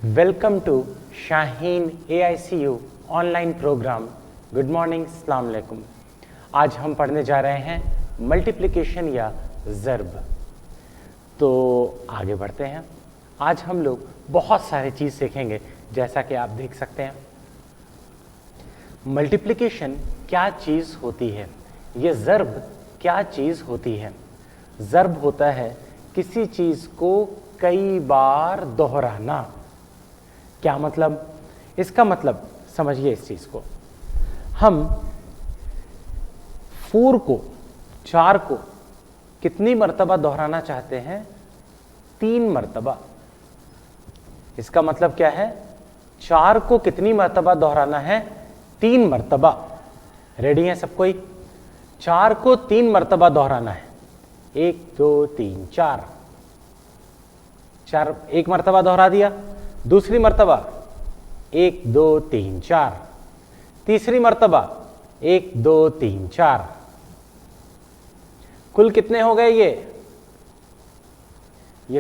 Welcome to Shaheen AICU online program. Good morning, अस्सलाम वालेकुम। आज हम पढ़ने जा रहे हैं मल्टीप्लिकेशन या ज़र्ब। तो आगे बढ़ते हैं। आज हम लोग बहुत सारी चीज़ सीखेंगे, जैसा कि आप देख सकते हैं। मल्टीप्लिकेशन क्या चीज़ होती है, ये ज़र्ब क्या चीज़ होती है। ज़र्ब होता है किसी चीज़ को कई बार दोहराना। क्या मतलब? इसका मतलब समझिए इस चीज़ को। हम 4 को कितनी मर्तबा दोहराना चाहते हैं? 3 मर्तबा। इसका मतलब क्या है? 4 को कितनी मर्तबा दोहराना है? 3 मर्तबा। रेडी हैं सब कोई? 4 को 3 मर्तबा दोहराना है। 1 2 3 4। 4 एक मर्तबा दोहरा दिया। दूसरी मर्तबा 1 2 3 4। तीसरी मर्तबा 1 2 3 4। कुल कितने हो गए ये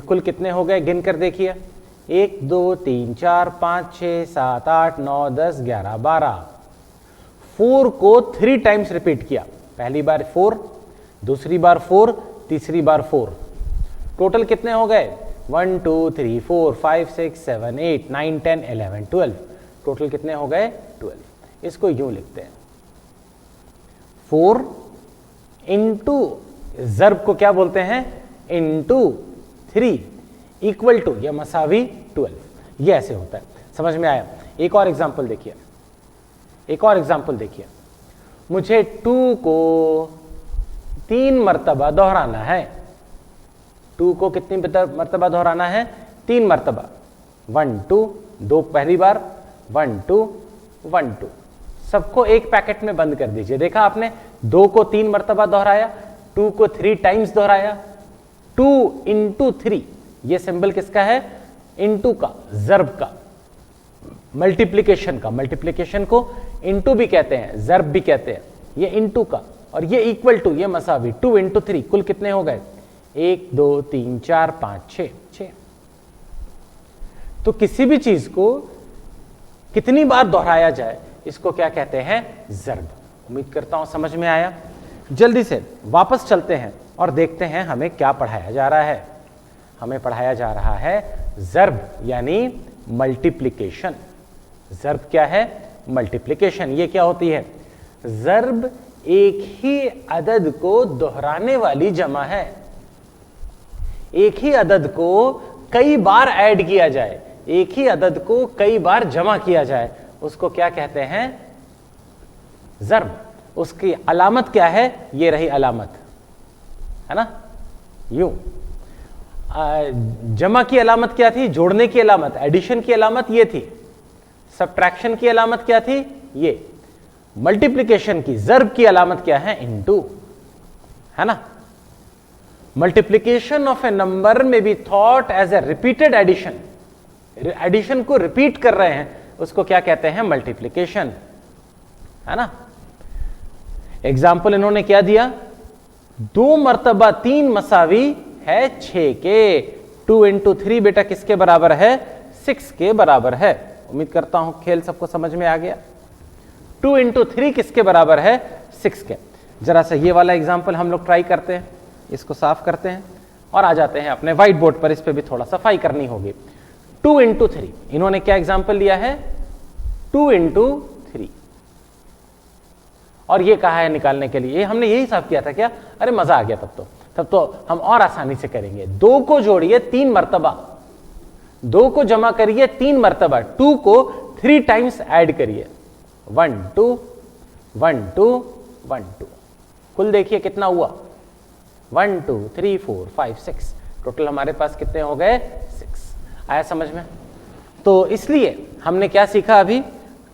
कुल कितने हो गए? गिन कर देखिए। 1 2 3 4 5 6 7 8 9 10 11 12। 4 को 3 टाइम्स रिपीट किया। पहली बार 4, दूसरी बार 4, तीसरी बार 4। टोटल कितने हो गए? 1 2 3 4 5 6 7 8 9 10 11 12। टोटल कितने हो गए? 12। इसको यूं लिखते हैं, 4 इंटू, ज़र्ब को क्या बोलते हैं? इंटू 3 इक्वल टू या मसावी 12। ये ऐसे होता है। समझ में आया? एक और एग्जांपल देखिए। मुझे 2 को 3 मर्तबा दोहराना है। 2 को कितनी मर्तबा दोहराना है? 3 मर्तबा। 1 2 2 पहली बार, 1 2 1 2। सबको एक पैकेट में बंद कर दीजिए। देखा आपने? 2 को 3 मर्तबा दोहराया, 2 को 3 टाइम्स दोहराया। 2 इंटू 3, ये सिंबल किसका है? इंटू का, ज़र्ब का, मल्टीप्लिकेशन का। मल्टीप्लिकेशन को इंटू भी कहते हैं, ज़र्ब भी कहते हैं। ये इंटू का और ये इक्वल टू, ये मसावी। 2 इंटू 3 कुल कितने हो गए? 1 2 3 4 5 6। तो किसी भी चीज को कितनी बार दोहराया जाए, इसको क्या कहते हैं? ज़र्ब। उम्मीद करता हूं समझ में आया। जल्दी से वापस चलते हैं और देखते हैं हमें क्या पढ़ाया जा रहा है। हमें पढ़ाया जा रहा है ज़र्ब यानी मल्टीप्लिकेशन। ज़र्ब क्या है? मल्टीप्लिकेशन। ये क्या होती है? ज़र्ब एक ही अदद को दोहराने वाली जमा है। एक ही अदद को कई बार ऐड किया जाए, एक ही अदद को कई बार जमा किया जाए, उसको क्या कहते हैं? ज़र्ब। उसकी अलामत क्या है? ये रही अलामत, है ना? यूं जमा की अलामत क्या थी? जोड़ने की अलामत, एडिशन की अलामत ये थी। सब्ट्रैक्शन की अलामत क्या थी? ये। मल्टीप्लिकेशन की, ज़र्ब की अलामत क्या है? इनटू, है ना? मल्टीप्लिकेशन ऑफ ए नंबर में be thought as a repeated addition. Addition को रिपीट कर रहे हैं, उसको क्या कहते हैं? मल्टीप्लिकेशन, है ना? एग्जाम्पल इन्होंने क्या दिया? 2 मर्तबा 3 मसावी है 6 के। 2 इंटू 3 बेटा किसके बराबर है? 6 के बराबर है। उम्मीद करता हूं खेल सबको समझ में आ गया। 2 इंटू 3 किसके बराबर है? 6 के। जरा सा ये वाला एग्जाम्पल हम लोग ट्राई करते हैं। इसको साफ करते हैं और आ जाते हैं अपने व्हाइट बोर्ड पर। इस पे भी थोड़ा सफाई करनी होगी। 2 इंटू 3, इन्होंने क्या एग्जाम्पल लिया है? 2 इंटू 3, और ये कहा है निकालने के लिए। हमने यही साफ किया था क्या? अरे मजा आ गया। तब तो हम और आसानी से करेंगे। 2 को जोड़िए 3 मर्तबा, 2 को जमा करिए 3 मर्तबा, 2 को 3 टाइम्स ऐड करिए। 1 2 1 2 1 2। कुल देखिए कितना हुआ? 1 2 3 4 5 6। टोटल हमारे पास कितने हो गए? 6। आया समझ में? तो इसलिए हमने क्या सीखा अभी?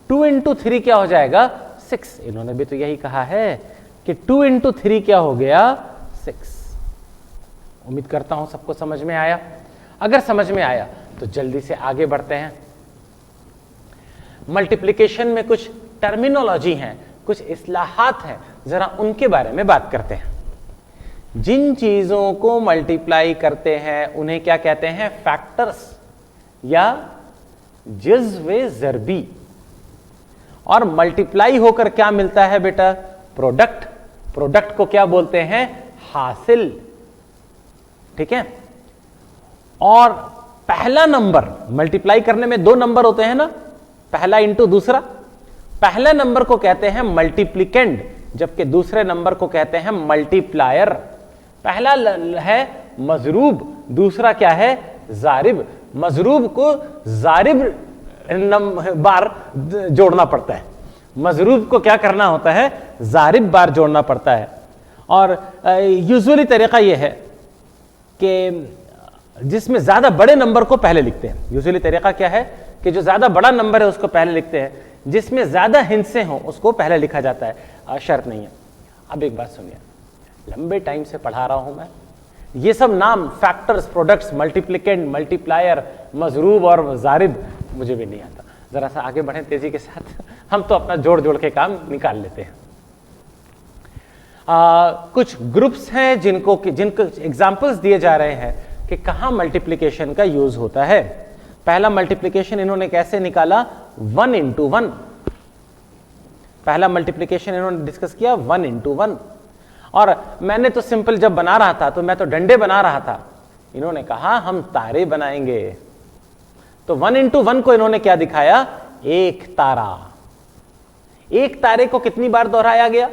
2 इंटू 3 क्या हो जाएगा? 6। इन्होंने भी तो यही कहा है कि 2 इंटू 3 क्या हो गया? 6। उम्मीद करता हूं सबको समझ में आया। अगर समझ में आया तो जल्दी से आगे बढ़ते हैं। मल्टीप्लिकेशन में कुछ टर्मिनोलॉजी हैं, कुछ इस्लाहात हैं, जरा उनके बारे में बात करते हैं। जिन चीजों को मल्टीप्लाई करते हैं उन्हें क्या कहते हैं? फैक्टर्स या जज्व ज़रबी, और मल्टीप्लाई होकर क्या मिलता है बेटा? प्रोडक्ट। प्रोडक्ट को क्या बोलते हैं? हासिल। ठीक है। और पहला नंबर मल्टीप्लाई करने में दो नंबर होते हैं ना, पहला इंटू दूसरा। पहले नंबर को कहते हैं मल्टीप्लिकेंड, जबकि दूसरे नंबर को कहते हैं मल्टीप्लायर। पहला है मजरूब, दूसरा क्या है? जारिब। मजरूब को जारिब बार जोड़ना पड़ता है, मजरूब को क्या करना होता है? जारिब बार जोड़ना पड़ता है। और यूजुअली तरीका यह है कि जिसमें ज्यादा बड़े नंबर को पहले लिखते हैं। यूजुअली तरीका क्या है कि जो ज्यादा बड़ा नंबर है उसको पहले लिखते हैं, जिसमें ज्यादा हिंसे हों उसको पहले लिखा जाता है। शर्त नहीं है। अब एक बात सुनिए, लंबे टाइम से पढ़ा रहा हूं मैं, ये सब नाम फैक्टर्स, प्रोडक्ट्स, मल्टीप्लिकेंट, मल्टीप्लायर, मजरूब और जारिब मुझे भी नहीं आता। जरा सा आगे बढ़ें तेजी के साथ, हम तो अपना जोड़ जोड़ के काम निकाल लेते हैं। कुछ ग्रुप्स हैं जिनको एग्जाम्पल्स दिए जा रहे हैं कि कहां मल्टीप्लिकेशन का यूज होता है। पहला मल्टीप्लिकेशन इन्होंने कैसे निकाला? 1 इंटू 1। पहला मल्टीप्लिकेशन इन्होंने डिस्कस किया 1 इंटू 1। और मैंने तो सिंपल जब बना रहा था तो मैं तो डंडे बना रहा था, इन्होंने कहा हम तारे बनाएंगे। तो 1 इंटू 1 को इन्होंने क्या दिखाया? एक तारा। एक तारे को कितनी बार दोहराया गया?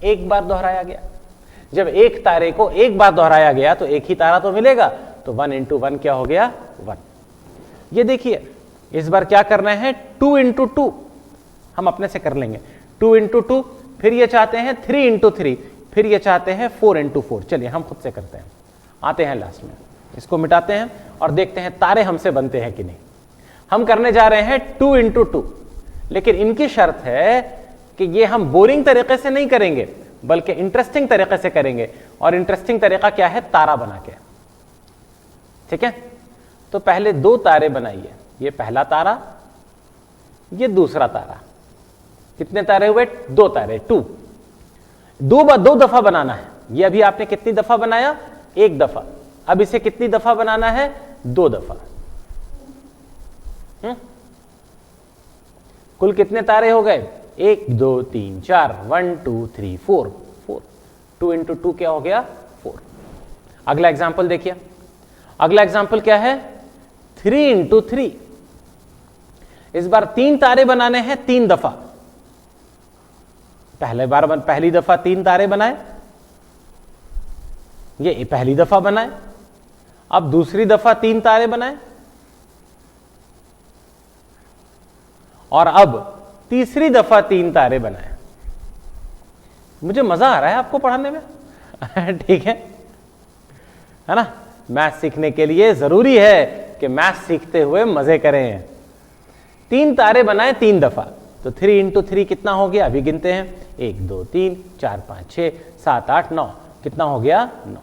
एक बार दोहराया गया। जब एक तारे को एक बार दोहराया गया तो एक ही तारा तो मिलेगा, तो 1 इंटू 1 क्या हो गया? 1। ये देखिए इस बार क्या करना है? 2 इंटू 2 हम अपने से कर लेंगे। 2 इंटू 2, फिर ये चाहते हैं 3 इंटू 3, फिर ये चाहते हैं 4 इंटू 4। चलिए हम खुद से करते हैं, आते हैं लास्ट में, इसको मिटाते हैं और देखते हैं तारे हमसे बनते हैं कि नहीं। हम करने जा रहे हैं 2 इंटू 2, लेकिन इनकी शर्त है कि ये हम बोरिंग तरीके से नहीं करेंगे बल्कि इंटरेस्टिंग तरीके से करेंगे। और इंटरेस्टिंग तरीका क्या है? तारा बना के। ठीक है, तो पहले 2 तारे बनाइए। ये पहला तारा, ये दूसरा तारा। कितने तारे हुए? 2 तारे, 2। 2 दफा बनाना है। ये अभी आपने कितनी दफा बनाया? 1 दफा। अब इसे कितनी दफा बनाना है? 2 दफा। कुल कितने तारे हो गए? 1 2 3 4, 1 2 3 4। 2 इंटू 2 क्या हो गया? 4। अगला एग्जाम्पल देखिए। अगला एग्जाम्पल क्या है? 3 इंटू 3। इस बार 3 तारे बनाने हैं 3 दफा। पहली दफा 3 तारे बनाए, ये पहली दफा बनाए। अब दूसरी दफा 3 तारे बनाए, और अब तीसरी दफा 3 तारे बनाए। मुझे मजा आ रहा है आपको पढ़ाने में। ठीक है ना? मैथ सीखने के लिए जरूरी है कि मैथ सीखते हुए मजे करें। 3 तारे बनाए 3 दफा, तो 3 इंटू 3 कितना हो गया? अभी गिनते हैं। 1 2 3 4 5 6 7 8 9। कितना हो गया? 9।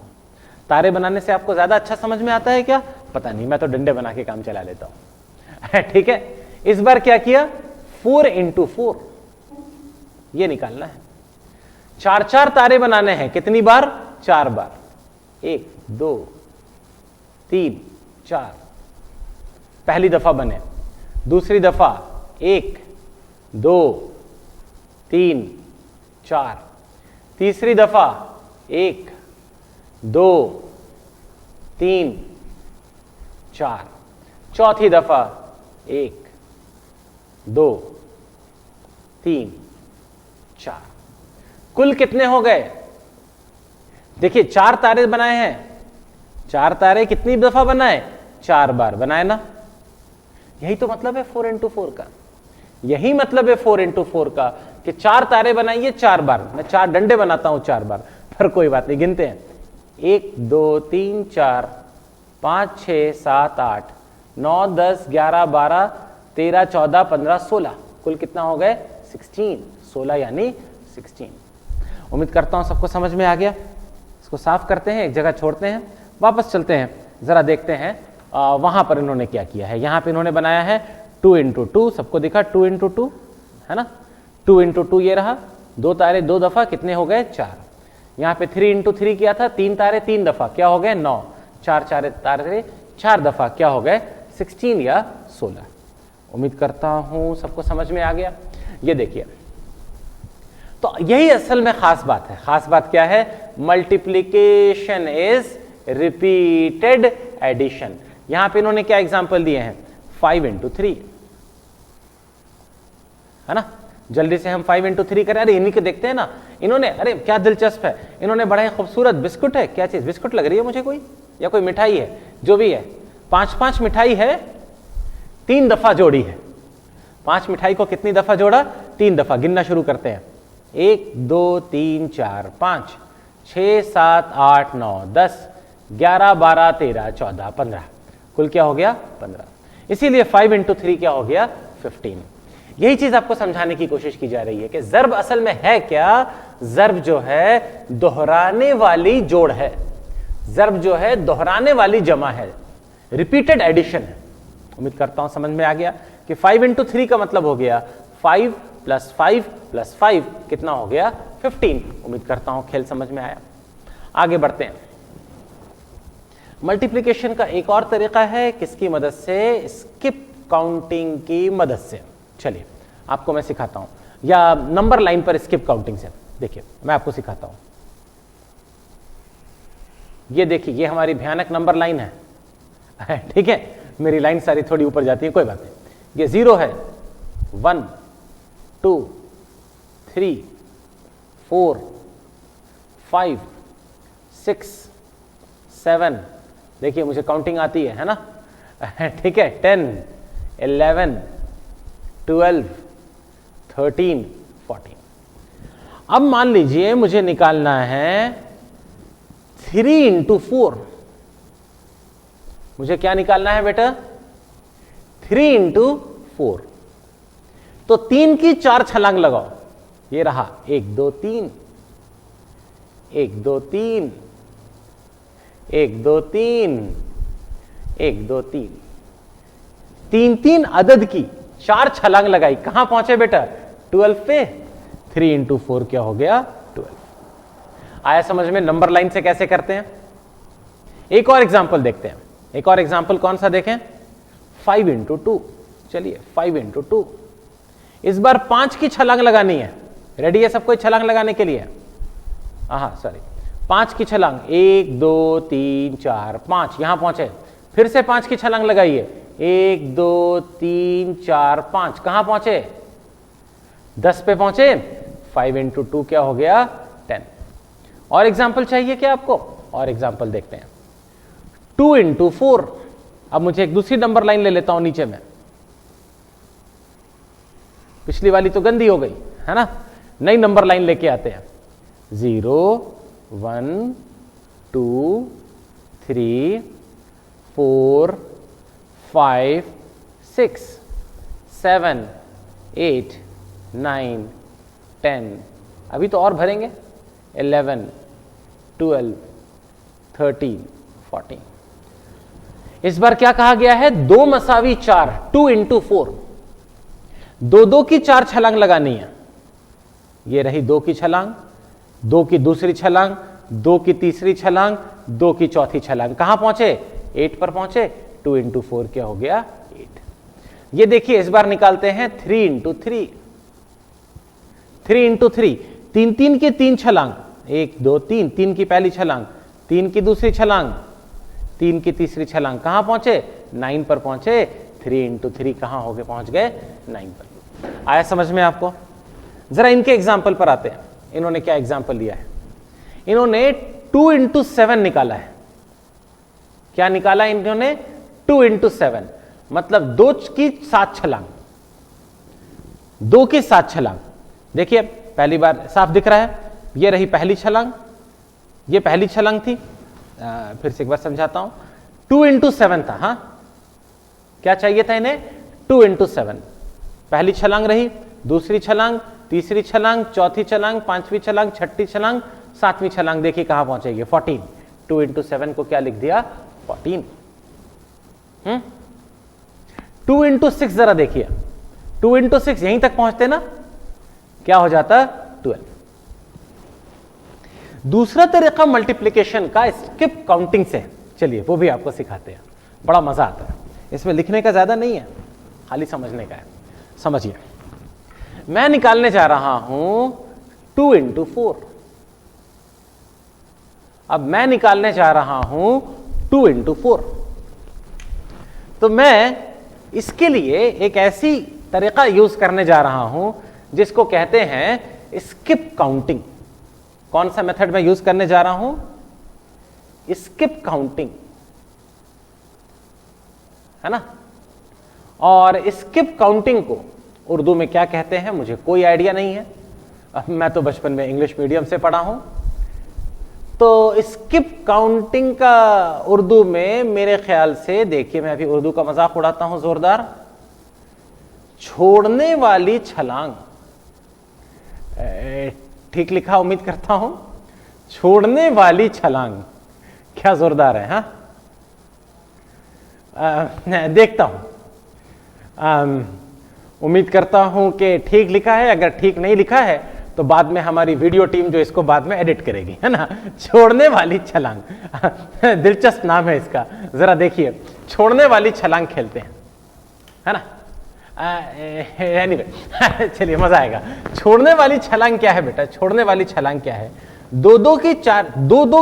तारे बनाने से आपको ज्यादा अच्छा समझ में आता है क्या? पता नहीं, मैं तो डंडे बना के काम चला लेता हूं। ठीक है, इस बार क्या किया? 4 इंटू 4 ये निकालना है। 4 तारे बनाने हैं। कितनी बार? 4 बार। 1 2 3 4। पहली दफा बने। दूसरी दफा 1 2 3 4। तीसरी दफा 1 2 3 4। चौथी दफा 1 2 3 4। कुल कितने हो गए? देखिए 4 तारे बनाए हैं। 4 तारे कितनी दफा बनाए? 4 बार बनाए ना। यही तो मतलब है 4 इंटू 4 का। यही मतलब है 4 इंटू 4 का कि 4 तारे बनाइए 4 बार। मैं 4 डंडे बनाता हूं 4 बार, पर कोई बात नहीं, गिनते हैं। 1 2 3 4 5 6 7 8 9 10 11 12 13 14 15 16। कुल कितना हो गए? 16। 16 यानी 16। उम्मीद करता हूं सबको समझ में आ गया। इसको साफ करते हैं, एक जगह छोड़ते हैं, वापस चलते हैं, जरा देखते हैं वहां पर इन्होंने क्या किया है। यहां पे इन्होंने बनाया है 2 इंटू 2। सबको दिखा 2 इंटू 2 है ना? 2 इंटू 2 ये रहा। 2 तारे 2 दफा, कितने हो गए? 4। यहां पे 3 इंटू 3 किया था, 3 तारे 3 दफा, क्या हो गए? 9। 4 तारे 4 दफा, क्या हो गए? 16 या 16। उम्मीद करता हूं सबको समझ में आ गया। ये देखिए, तो यही असल में खास बात है। खास बात क्या है? Multiplication is repeated addition. यहां पे इन्होंने क्या एग्जांपल दिए हैं? 5 into 3, है ना। जल्दी से हम 5 into 3 करें। अरे इन्हीं के देखते हैं ना, इन्होंने, अरे क्या दिलचस्प है, इन्होंने बड़ा ही खूबसूरत बिस्कुट है, क्या चीज बिस्कुट लग रही है मुझे कोई, या कोई मिठाई है, जो भी है, 5-5 मिठाई है, 3 दफा जोड़ी है। 5 मिठाई को कितनी दफा जोड़ा? 3 दफा। गिनना शुरू करते हैं। 1 2 3 4 5 6 7 8 9 10 11 12 13 14 15, कुल क्या हो गया? 15। इसीलिए 5 into 3 क्या हो गया? 15। यही चीज आपको समझाने की कोशिश की जा रही है कि ज़र्ब असल में है क्या? ज़र्ब जो है दोहराने वाली जोड़ है, ज़र्ब जो है दोहराने वाली जमा है, रिपीटेड एडिशन है। उम्मीद करता हूं समझ में आ गया कि 5 into 3 का मतलब हो गया 5 + 5 + 5 कितना हो गया? 15। उम्मीद करता हूं खेल समझ में आया। आगे बढ़ते हैं। मल्टीप्लिकेशन का एक और तरीका है, किसकी मदद से? स्किप काउंटिंग की मदद से। चलिए आपको मैं सिखाता हूं, या नंबर लाइन पर स्किप काउंटिंग से। देखिए मैं आपको सिखाता हूं। ये देखिए, ये हमारी भयानक नंबर लाइन है, ठीक है। मेरी लाइन सारी थोड़ी ऊपर जाती है, कोई बात नहीं। ये 0 है, 1 2 3 4 5 6 7, देखिए मुझे काउंटिंग आती है ना, ठीक है। 10 11 12 13 14। अब मान लीजिए मुझे निकालना है 3 into 4। मुझे क्या निकालना है बेटा? 3 into 4। तो 3 की 4 छलांग लगाओ। ये रहा 1 2 3 1 2 3 1 2 3 1 2 3, 3 अदद की 4 छलांग लगाई, कहां पहुंचे बेटा? 12 पे। 3 into 4 क्या हो गया? 12। आया समझ में नंबर लाइन से कैसे करते हैं? एक और एग्जांपल देखते हैं। एक और एग्जांपल कौन सा देखें? 5 into 2। चलिए 5 into 2। इस बार 5 की छलांग लगानी है। रेडी है सब कोई छलांग लगाने के लिए? हाँ सॉरी, 5 की छलांग, 1 2 3 4 5, यहां पहुंचे। फिर से 5 की छलांग लगाइए, 1 2 3 4 5, कहां पहुंचे? 10 पे पहुंचे। 5 into 2 क्या हो गया? 10। और एग्जाम्पल चाहिए क्या आपको? और एग्जाम्पल देखते हैं। 2 into 4। अब मुझे एक दूसरी नंबर लाइन ले लेता हूं नीचे में, पिछली वाली तो गंदी हो गई है ना, नई नंबर लाइन लेके आते हैं। 0 1 2 3 4 5 6 7 8 9 10, अभी तो और भरेंगे, 11 12 13 14। इस बार क्या कहा गया है? 2 मसावी 4, 2 into 4। 2 की 4 छलांग लगानी है। ये रही 2 की छलांग, 2 की दूसरी छलांग, 2 की तीसरी छलांग, 2 की चौथी छलांग, कहां पहुंचे? 8 पर पहुंचे। 2 into 4 क्या हो गया? 8। ये देखिए इस बार निकालते हैं 3 into 3। 3 into 3, 3 की 3 छलांग, 1 2 3, 3 की पहली छलांग, 3 की दूसरी छलांग, 3 की तीसरी छलांग, कहां पहुंचे? 9 पर पहुंचे। 3 into 3 कहां हो गए? पहुंच गए 9 पर। आया समझ में आपको? जरा इनके एग्जाम्पल पर आते हैं। इन्होंने क्या एग्जाम्पल दिया है? इन्होंने 2 into 7 निकाला है। क्या निकाला इन्होंने? 2 into 7, मतलब 2 की 7 छलांग, 2 की 7 छलांग। देखिए पहली बार साफ दिख रहा है, ये रही पहली छलांग, ये पहली छलांग थी। फिर से एक बार समझाता हूं। 2 into 7 था, हां क्या चाहिए था इन्हें? 2 into 7। पहली छलांग रही, दूसरी छलांग, तीसरी छलांग, चौथी छलांग, पांचवी छलांग, छठी छलांग, सातवीं छलांग, देखिए कहां पहुंचेगी? 14। 2 into 7 को क्या लिख दिया? 14। 2 into 6 जरा देखिए, 2 into 6 यहीं तक पहुंचते ना, क्या हो जाता? 12। दूसरा तरीका मल्टीप्लिकेशन का स्किप काउंटिंग से, चलिए वो भी आपको सिखाते हैं, बड़ा मजा आता है। इसमें लिखने का ज्यादा नहीं है, खाली समझने का है। समझिए, मैं निकालने जा रहा हूं 2 into 4। अब मैं निकालने जा रहा हूं 2 into 4। तो मैं इसके लिए एक ऐसी तरीका यूज करने जा रहा हूं जिसको कहते हैं स्किप काउंटिंग। कौन सा मेथड मैं यूज करने जा रहा हूं? स्किप काउंटिंग, है ना। और स्किप काउंटिंग को उर्दू में क्या कहते हैं मुझे कोई आइडिया नहीं है, मैं तो बचपन में इंग्लिश मीडियम से पढ़ा हूं। तो स्किप काउंटिंग का उर्दू में मेरे ख्याल से, देखिए मैं अभी उर्दू का मजाक उड़ाता हूं जोरदार, छोड़ने वाली छलांग। ठीक लिखा उम्मीद करता हूं, छोड़ने वाली छलांग। क्या जोरदार है, हाँ। देखता हूं, उम्मीद करता हूं कि ठीक लिखा है। अगर ठीक नहीं लिखा है तो बाद में हमारी वीडियो टीम जो इसको बाद में एडिट करेगी, है ना। छोड़ने वाली छलांग, दिलचस्प नाम है इसका। जरा देखिए, छोड़ने वाली छलांग खेलते हैं, है ना। एनीवे, चलिए मजा आएगा। छोड़ने वाली छलांग क्या है बेटा? छोड़ने वाली छलांग क्या है? दो दो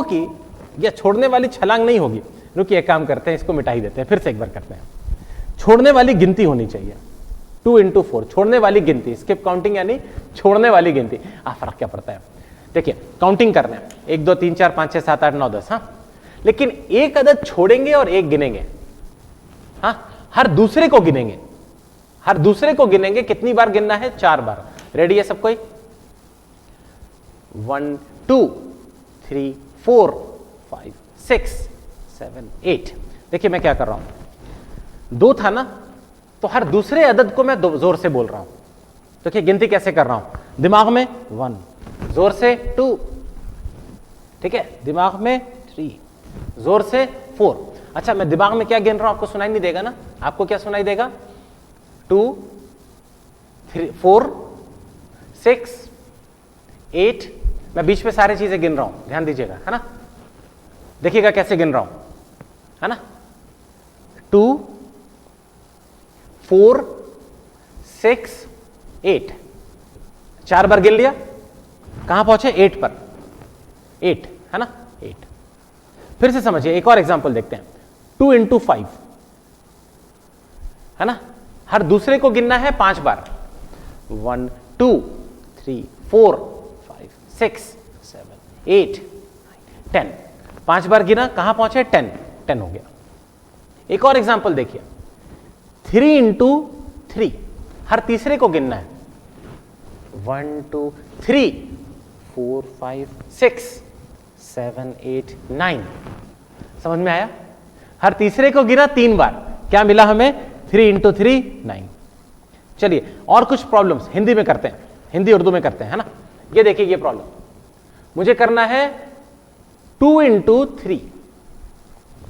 की, या छोड़ने वाली छलांग नहीं होगी। रुकिए, एक काम करते हैं, इसको मिटा ही देते हैं, फिर से एक बार करते हैं। छोड़ने वाली गिनती होनी चाहिए, 2 into 4, छोड़ने वाली गिनती। स्किप काउंटिंग यानी छोड़ने वाली गिनती। फर्क क्या पड़ता है? देखिए, काउंटिंग कर रहे हैं, 1 2 3 4 5 6 7 8 9 10, हाँ। लेकिन एक अदद छोड़ेंगे और एक गिनेंगे, हाँ। हर दूसरे को गिनेंगे, हर दूसरे को गिनेंगे। कितनी बार गिनना है? 4 बार। रेडी है सब कोई? 1 2 3 4 5 6 7 8। देखिए मैं क्या कर रहा हूं, 2 था ना, तो हर दूसरे अदद को मैं जोर से बोल रहा हूं। देखिए गिनती कैसे कर रहा हूं, दिमाग में 1, जोर से 2, ठीक है, दिमाग में 3, जोर से 4। अच्छा, मैं दिमाग में क्या गिन रहा हूं आपको सुनाई नहीं देगा ना? आपको क्या सुनाई देगा? 2 3 4 6 8। मैं बीच में सारी चीजें गिन रहा हूं, ध्यान दीजिएगा, है ना। देखिएगा कैसे गिन रहा हूं, है ना। 2 4 6 8, 4 बार गिन लिया। कहां पहुंचे? 8 पर। 8, है ना, 8। फिर से समझिए, एक और एग्जांपल देखते हैं। 2 into 5, है ना। हर दूसरे को गिनना है 5 बार। 1 2 3 4 5 6 7 8 10। 5 बार गिना, कहां पहुंचे? 10 हो गया। एक और एग्जांपल देखिए, 3 into 3, हर तीसरे को गिनना है। 1 2 3 4 5 6 7 8 9। समझ में आया? हर तीसरे को गिना 3 बार, क्या मिला हमें? 3 into 3 9। चलिए और कुछ प्रॉब्लम्स हिंदी में करते हैं, हिंदी उर्दू में करते हैं, है ना। ये देखिए, ये प्रॉब्लम मुझे करना है 2 into 3।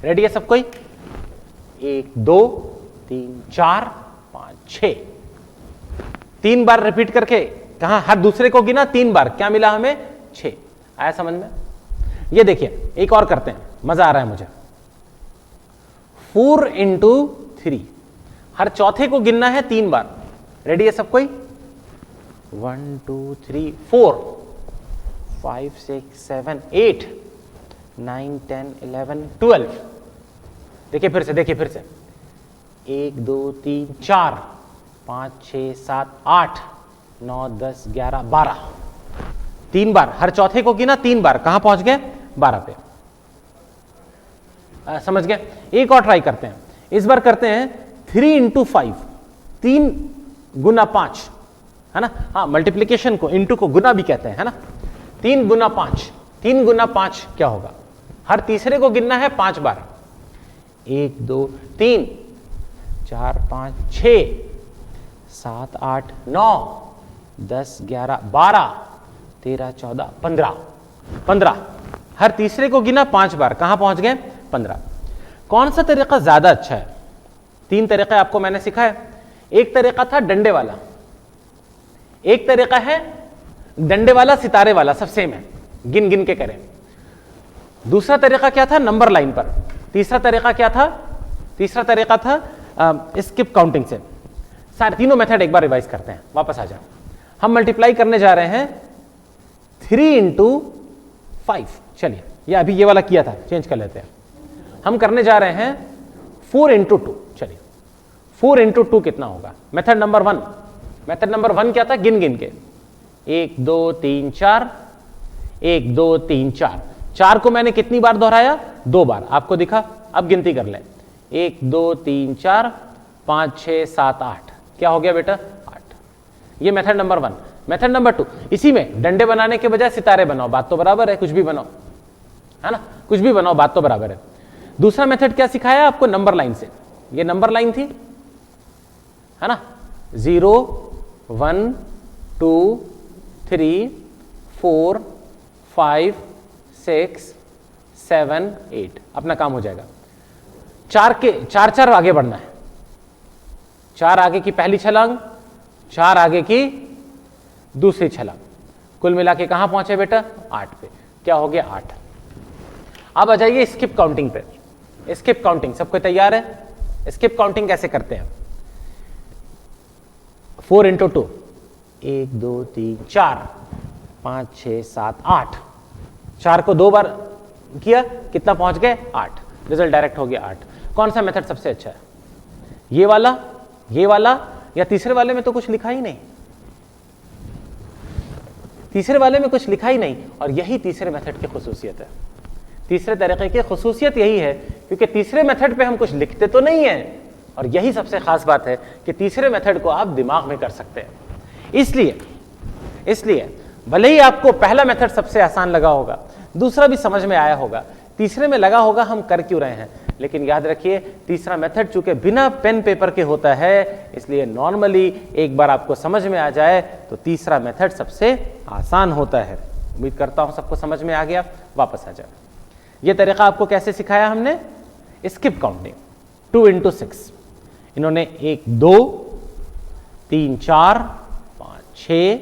रेडी है सब कोई? 1 2 3 4 5 6। 3 बार रिपीट करके, कहां? हर दूसरे को गिना 3 बार, क्या मिला हमें? 6। आया समझ में? ये देखिए, एक और करते हैं, मजा आ रहा है मुझे। 4 into 3, हर चौथे को गिनना है 3 बार। रेडी है सब कोई? 1 2 3 4 5 6 7 8 9 10 11 12। देखिए फिर से, देखिए फिर से, 1 2 3 4 5 6 7 8 9 10 11 12। 3 बार, हर चौथे को गिना 3 बार, कहां पहुंच गए? 12 पे। समझ गए? एक और ट्राई करते हैं, इस बार करते हैं 3 into 5, 3 गुना 5, है ना। हाँ, मल्टीप्लीकेशन को, इंटू को गुना भी कहते हैं, है ना। 3 गुना 5, 3 गुना 5 क्या होगा? हर तीसरे को गिनना है 5 बार। 1 2 3 4 5 6 7 8 9 10 11 12 13 14 15। 15, हर तीसरे को गिना 5 बार, कहां पहुंच गए? 15। कौन सा तरीका ज्यादा अच्छा है? 3 तरीके आपको मैंने सिखाए। एक तरीका था डंडे वाला, एक तरीका है डंडे वाला सितारे वाला, सब सेम है, गिन गिन के करें। दूसरा तरीका क्या था? नंबर लाइन पर। तीसरा तरीका क्या था? तीसरा तरीका था स्किप काउंटिंग से। सारे तीनों मेथड एक बार रिवाइज करते हैं, वापस आ जाओ। हम मल्टीप्लाई करने जा रहे हैं 3 इंटू 5, चलिए ये अभी ये वाला किया था, चेंज कर लेते हैं। हम करने जा रहे हैं 4 इंटू 2, चलिए 4 इंटू 2 कितना होगा? मेथड नंबर 1, मेथड नंबर 1 क्या था? गिन गिन के 1 2 3 4, 1 2 3 4, 4 को मैंने कितनी बार दोहराया? 2 बार, आपको दिखा। अब गिनती कर लें, 1 2 3 4 5 6 7 8, क्या हो गया बेटा? 8। ये मेथड नंबर 1। मेथड नंबर 2, इसी में डंडे बनाने के बजाय सितारे बनाओ, बात तो बराबर है, कुछ भी बनाओ, है ना, कुछ भी बनाओ, बात तो बराबर है। दूसरा मेथड क्या सिखाया आपको? नंबर लाइन से। ये नंबर लाइन थी, है ना, 0 1 2 3 4 5 6 7 8, अपना काम हो जाएगा। 4 आगे बढ़ना है, 4 आगे की पहली छलांग, 4 आगे की दूसरी छलांग, कुल मिला के कहां पहुंचे बेटा? 8 पे। क्या हो गया? 8। अब आ जाइए स्किप काउंटिंग पे। स्किप काउंटिंग सबको तैयार है? स्किप काउंटिंग कैसे करते हैं? 4 इंटू 2, 1 2 3 4 5 6 7 8, 4 को 2 बार किया, कितना पहुंच गए? 8। रिजल्ट डायरेक्ट हो गया 8। कौन सा मेथड सबसे अच्छा है? ये वाला या तीसरे वाले में तो कुछ लिखा ही नहीं, तीसरे वाले में कुछ लिखा ही नहीं, और यही तीसरे मेथड की खुसूसियत है। तीसरे तरीके की खुसूसियत यही है क्योंकि तीसरे मेथड पे हम कुछ लिखते तो नहीं है, और यही सबसे खास बात है कि तीसरे मेथड को आप दिमाग में कर सकते हैं। इसलिए भले ही आपको पहला मेथड सबसे आसान लगा होगा, दूसरा भी समझ में आया होगा, तीसरे में लगा होगा हम कर क्यों रहे हैं, लेकिन याद रखिए तीसरा मेथड चूंकि बिना पेन पेपर के होता है, इसलिए नॉर्मली एक बार आपको समझ में आ जाए तो तीसरा मेथड सबसे आसान होता है। उम्मीद करता हूं सबको समझ में आ गया। वापस आ जाए। यह तरीका आपको कैसे सिखाया हमने? Skip counting, 2 into 6। इन्होंने 1 2 3 4 5 6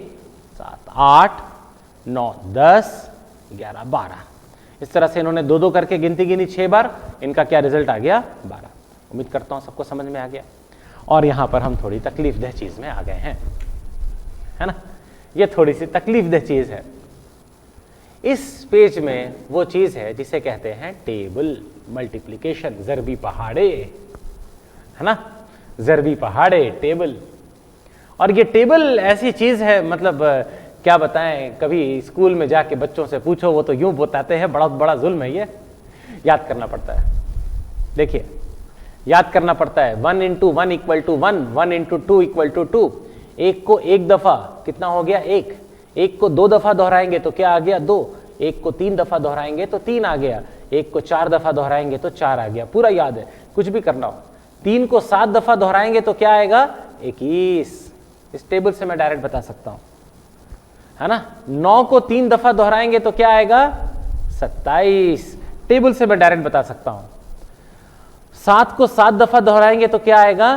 7 8 9 10 11 12, इस तरह से इन्होंने 2 2 करके गिनती गिनी 6 बार। इनका क्या रिजल्ट आ गया? 12। उम्मीद करता हूं सबको समझ में आ गया। और यहां पर हम थोड़ी तकलीफदेह चीज में आ गए हैं, है ना, ये थोड़ी सी तकलीफदेह चीज है। इस पेज में वो चीज है जिसे कहते हैं टेबल मल्टीप्लिकेशन, ज़रबी पहाड़े, है ना, ज़रबी पहाड़े टेबल। और ये टेबल ऐसी चीज है, मतलब क्या बताएं, कभी स्कूल में जाके बच्चों से पूछो वो तो यूं बताते हैं, बहुत बड़ा जुल्म है ये, याद करना पड़ता है। देखिए याद करना पड़ता है, 1 into 1 equal to 1, 1 into 2 equal to 2। एक को एक दफा कितना हो गया? 1। एक को 2 दफा दोहराएंगे तो क्या आ गया? 2। एक को 3 दफा दोहराएंगे तो 3 आ गया। एक को 4 दफा दोहराएंगे तो 4 आ गया। पूरा याद है, कुछ भी करना हो। 3 को 7 दफा दोहराएंगे तो क्या आएगा? 21। इस टेबल से मैं डायरेक्ट बता सकता हूं, है ना। 9 को 3 दफा दोहराएंगे तो क्या आएगा? 27। टेबल से मैं डायरेक्ट बता सकता हूं। 7 को 7 दफा दोहराएंगे तो क्या आएगा?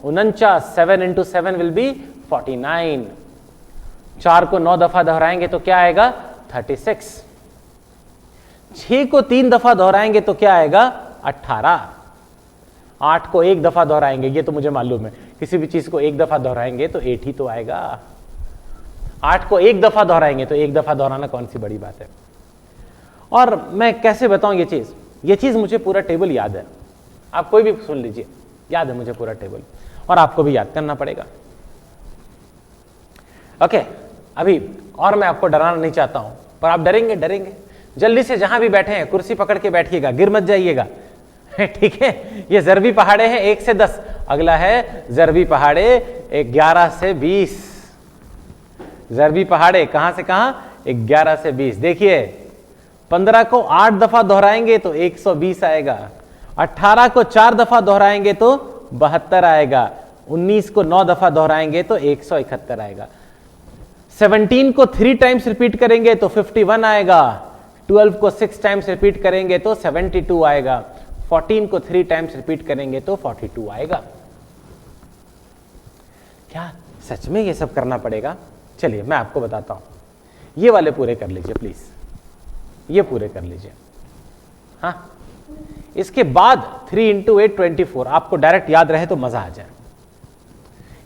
49। 7 इंटू 7 विल बी 49। 4 को 9 दफा दोहराएंगे तो क्या आएगा? 36। 6 को 3 दफा दोहराएंगे तो क्या आएगा? 18। 8 को 1 दफा दोहराएंगे, ये तो मुझे मालूम है, किसी भी चीज को 1 दफा दोहराएंगे तो 8 ही तो आएगा। 8 को 1 दफा दोहराएंगे तो 1 दफा दोहराना कौन सी बड़ी बात है। और मैं कैसे बताऊं ये चीज मुझे पूरा टेबल याद है। आप कोई भी सुन लीजिए, याद है मुझे पूरा टेबल, और आपको भी याद करना पड़ेगा। ओके, अभी और मैं आपको डराना नहीं चाहता हूं, पर आप डरेंगे। जल्दी से जहां भी बैठे हैं कुर्सी पकड़ के बैठिएगा, गिर मत जाइएगा, ठीक है। ये ज़रबी पहाड़े हैं 1 से 10, अगला है ज़रबी पहाड़े 11 से 20। ज़रबी पहाड़े कहां से कहां? 11 से 20। देखिए 15 को 8 दफा दोहराएंगे तो 120 आएगा। 18 को 4 दफा दोहराएंगे तो 72 आएगा। 19 को 9 दफा दोहराएंगे तो 171 आएगा। 17 को 3 टाइम्स रिपीट करेंगे तो 51 आएगा। 12 को 6 टाइम्स रिपीट करेंगे तो 72 आएगा। 14 को 3 टाइम्स रिपीट करेंगे तो 42 आएगा। क्या सच में ये सब करना पड़ेगा? चलिए मैं आपको बताता हूं, ये वाले पूरे कर लीजिए प्लीज, ये पूरे कर लीजिए। हाँ, इसके बाद 3 इंटू 8 24, आपको डायरेक्ट याद रहे तो मजा आ जाए।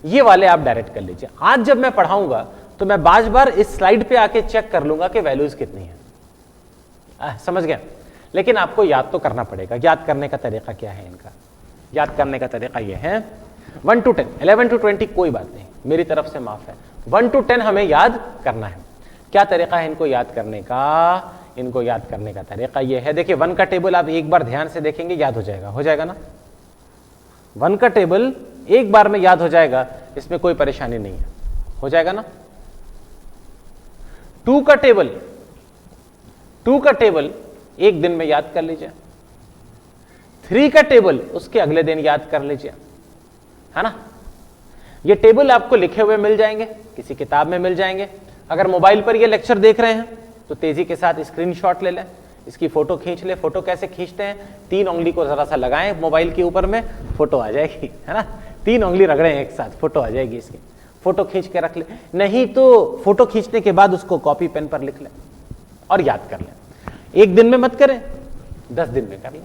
ये वाले आप डायरेक्ट कर लीजिए। आज जब मैं पढ़ाऊंगा तो मैं बार बार इस स्लाइड पे आके चेक कर लूंगा कि वैल्यूज कितनी है। समझ गया? लेकिन आपको याद तो करना पड़ेगा। याद करने का तरीका क्या है इनका? याद करने का तरीका ये है 1 to 10, 11 to 20 कोई बात नहीं, मेरी तरफ से माफ है। 1 to 10 हमें याद करना है। क्या तरीका है इनको याद करने का? इनको याद करने का तरीका ये है, देखिए 1 का टेबल आप एक बार ध्यान से देखेंगे, याद हो जाएगा ना। 1 का टेबल एक बार में याद हो जाएगा, इसमें कोई परेशानी नहीं है, हो जाएगा ना। 2 का टेबल एक दिन में याद कर लीजिए। 3 का टेबल उसके अगले दिन याद कर लीजिए, है ना। ये टेबल आपको लिखे हुए मिल जाएंगे, किसी किताब में मिल जाएंगे। अगर मोबाइल पर ये लेक्चर देख रहे हैं तो तेजी के साथ स्क्रीनशॉट ले लें, इसकी फोटो खींच ले। फोटो कैसे खींचते हैं? 3 उंगली को जरा सा लगाएं मोबाइल के ऊपर में, फोटो आ जाएगी, है ना। 3 उंगली रगड़ें एक साथ, फोटो आ जाएगी इसकी। फोटो खींच के रख ले, नहीं तो फोटो खींचने के बाद उसको कॉपी पेन पर लिख लें और याद कर लें। एक दिन में मत करें, 10 दिन में कर लें,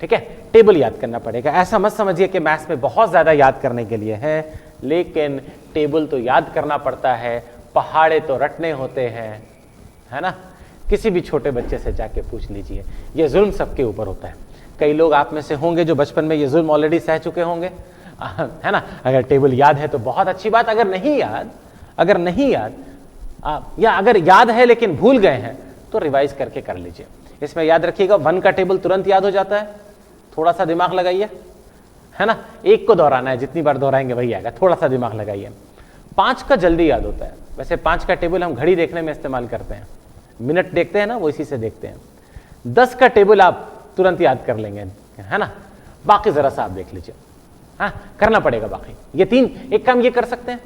ठीक है। टेबल याद करना पड़ेगा। ऐसा मत समझिए कि मैथ्स में बहुत ज्यादा याद करने के लिए है, लेकिन टेबल तो याद करना पड़ता है, पहाड़े तो रटने होते हैं, है ना। किसी भी छोटे बच्चे से जाके पूछ लीजिए, ये जुल्म सबके ऊपर होता है। कई लोग आप में से होंगे जो बचपन में ये जुल्म ऑलरेडी सह चुके होंगे, है ना। अगर टेबल याद है तो बहुत अच्छी बात, अगर नहीं याद या अगर याद है लेकिन भूल गए हैं तो रिवाइज करके कर लीजिए। इसमें याद रखिएगा 1 का टेबल तुरंत याद हो जाता है, थोड़ा सा दिमाग लगाइए, है ना। 1 को दोहराना है, जितनी बार दोहराएंगे वही आएगा, थोड़ा सा दिमाग लगाइए। 5 का जल्दी याद होता है। वैसे 5 का टेबल हम घड़ी देखने में इस्तेमाल करते हैं, मिनट देखते हैं ना, वो इसी से देखते हैं। 10 का टेबल आप तुरंत याद कर लेंगे, है ना। बाकी जरा सा आप देख लीजिए, हाँ करना पड़ेगा बाकी। ये 3, एक काम ये कर सकते हैं,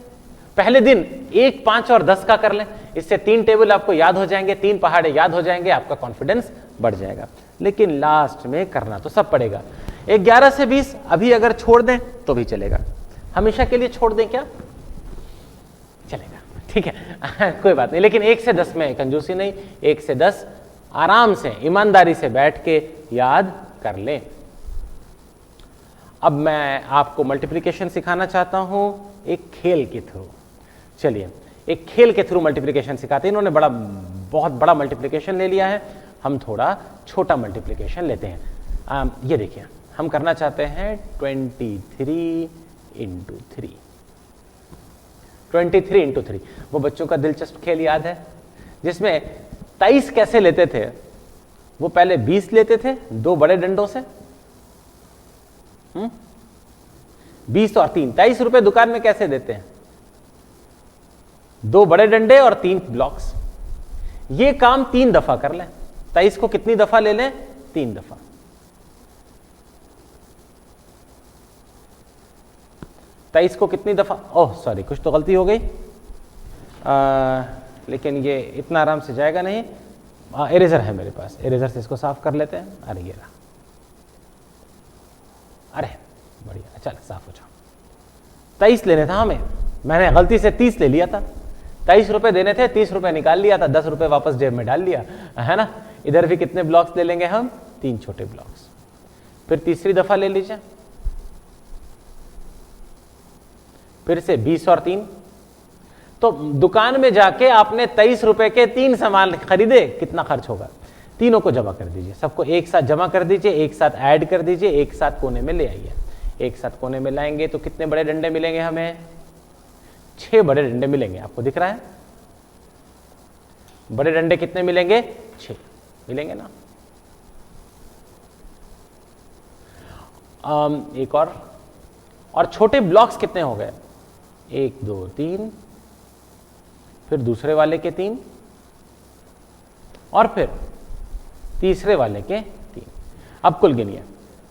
पहले दिन 1, 5 और 10 का कर लें, इससे 3 टेबल आपको याद हो जाएंगे, 3 पहाड़े याद हो जाएंगे, आपका कॉन्फिडेंस बढ़ जाएगा। लेकिन लास्ट में करना तो सब पड़ेगा। 11 से 20 अभी अगर छोड़ दें तो भी चलेगा, हमेशा के लिए छोड़ दें क्या चलेगा, ठीक है कोई बात नहीं। लेकिन 1 से 10 में कंजूसी नहीं, 1 से 10 आराम से ईमानदारी से बैठ के याद कर लें। अब मैं आपको मल्टीप्लिकेशन सिखाना चाहता हूं एक खेल के थ्रू। चलिए एक खेल के थ्रू मल्टीप्लिकेशन सिखाते हैं। इन्होंने बहुत बड़ा मल्टीप्लिकेशन ले लिया है, हम थोड़ा छोटा मल्टीप्लिकेशन लेते हैं। ये देखिए, हम करना चाहते हैं 23 × 3। 23 × 3 वो बच्चों का दिलचस्प खेल याद है जिसमें 23 कैसे लेते थे? वो पहले 20 लेते थे 2 बड़े डंडों से, 20 और 3, 23 रुपए दुकान में कैसे देते हैं? 2 बड़े डंडे और 3 ब्लॉक्स। ये काम 3 दफा कर लें। 23 को कितनी दफा ले लें? 3 दफा। तेईस को कितनी दफा, ओह सॉरी कुछ तो गलती हो गई, लेकिन ये इतना आराम से जाएगा नहीं। इरेजर है मेरे पास, इरेजर से इसको साफ कर लेते हैं। अरे ये रहा, अरे बढ़िया, चल साफ हो जाओ। 23 लेने था हमें, मैंने गलती से 30 ले लिया था। 23 रुपए देने थे, 30 रुपए निकाल लिया था, 10 रुपए वापस जेब में डाल लिया, है ना। इधर भी कितने ब्लॉक्स ले लेंगे हम? 3 छोटे ब्लॉक्स। फिर तीसरी दफा ले लीजिए, फिर से 20 और 3। तो दुकान में जाके आपने 23 रुपए के 3 सामान खरीदे, कितना खर्च होगा? तीनों को जमा कर दीजिए, सबको एक साथ जमा कर दीजिए, एक साथ ऐड कर दीजिए, एक साथ कोने में ले आइए। एक साथ कोने में लाएंगे तो कितने बड़े डंडे मिलेंगे हमें? 6 बड़े डंडे मिलेंगे। आपको दिख रहा है बड़े डंडे कितने मिलेंगे? 6 मिलेंगे ना। एक और छोटे ब्लॉक्स कितने हो गए? 1 2 3, फिर दूसरे वाले के 3 और फिर तीसरे वाले के 3। अब कुल गिनिए,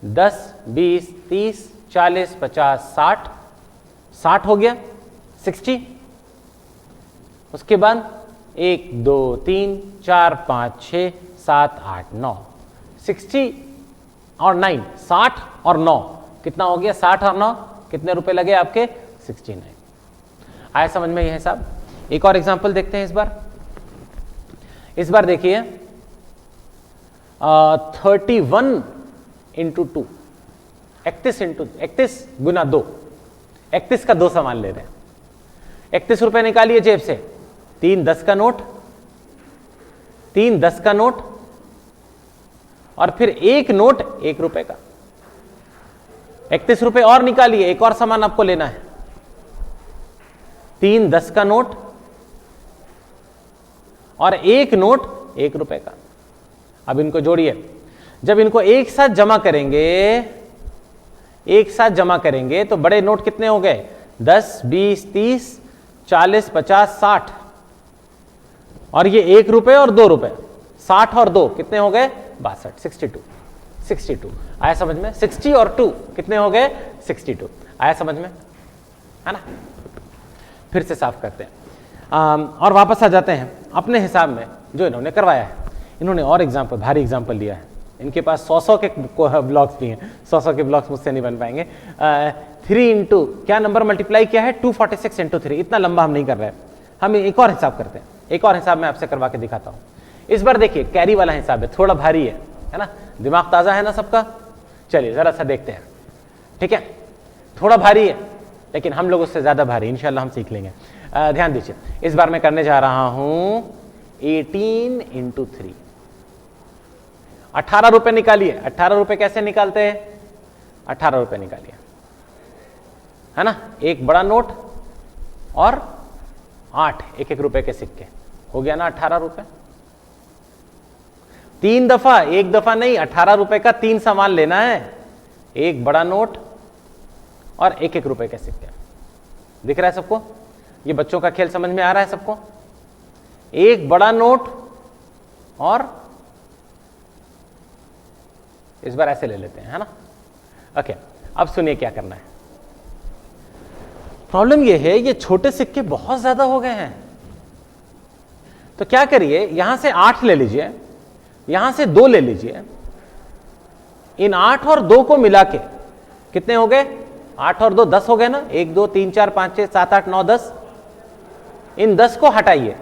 10 20 30 40 50 60, 60 हो गया, 60। उसके बाद 1 2 3 4 5 6 7 8 9, 60 और 9, 60 और 9 कितना हो गया? 60 और 9 कितने रुपए लगे आपके? 69। आया समझ में यह हिसाब? एक और एग्जांपल देखते हैं इस बार देखिए 31 × 2, 31 गुना 2, 31 का 2 सामान ले रहे हैं। 31 रुपए निकालिए जेब से, 3 10 का नोट, 3 10 का नोट, और फिर एक नोट 1 रुपए का। 31 रुपए और निकालिए, एक और सामान आपको लेना है। 3 10 का नोट और एक नोट 1 रुपए का। अब इनको जोड़िए, जब इनको एक साथ जमा करेंगे, एक साथ जमा करेंगे तो बड़े नोट कितने हो गए? 10 20 30 40 50 60, और ये 1 रुपए और 2 रुपए, 60 और 2 कितने हो गए? 62, 62 आया समझ में? 60 और 2 कितने हो गए? 62 आया समझ में, है ना? फिर से साफ करते हैं और वापस आ जाते हैं अपने हिसाब में जो इन्होंने करवाया है। इन्होंने और एग्जाम्पल, भारी एग्जाम्पल लिया है। इनके पास 100 के ब्लॉक्स भी हैं, 100 के ब्लॉक्स मुझसे नहीं बन पाएंगे। 3 इंटू क्या नंबर मल्टीप्लाई किया है? 246 इंटू 3। इतना लंबा हम नहीं कर रहे हैं, हम एक और हिसाब करते हैं। एक और हिसाब मैं आपसे करवा के दिखाता हूं। इस बार देखिए कैरी वाला हिसाब है, थोड़ा भारी है ना? दिमाग ताजा है ना सबका? चलिए जरा सा देखते हैं, ठीक है? थोड़ा भारी है लेकिन हम लोग उससे ज्यादा भारी इंशाल्लाह हम सीख लेंगे। ध्यान दीजिए, इस बार मैं करने जा रहा हूं 18 इंटू 3। 18 रुपए निकालिए। 18 रुपए कैसे निकालते हैं? 18 रुपए निकालिए, है ना? एक बड़ा नोट और 8 1 रुपए के सिक्के, हो गया ना 18 रुपए। 3 दफा, एक दफा नहीं, 18 रुपए का 3 सामान लेना है। एक बड़ा नोट और 1 रुपए के सिक्के। दिख रहा है सबको? ये बच्चों का खेल समझ में आ रहा है सबको? एक बड़ा नोट और इस बार ऐसे ले लेते हैं, है ना? ओके, अब सुनिए क्या करना है। प्रॉब्लम ये है, ये छोटे सिक्के बहुत ज्यादा हो गए हैं, तो क्या करिए, यहां से 8 ले लीजिए, यहां से 2 ले लीजिए। इन 8 और 2 को मिला के कितने हो गए? 8 और 2 10 हो गए ना? 1 2 3 4 5 6 7 8 9 10। इन 10 को हटाइए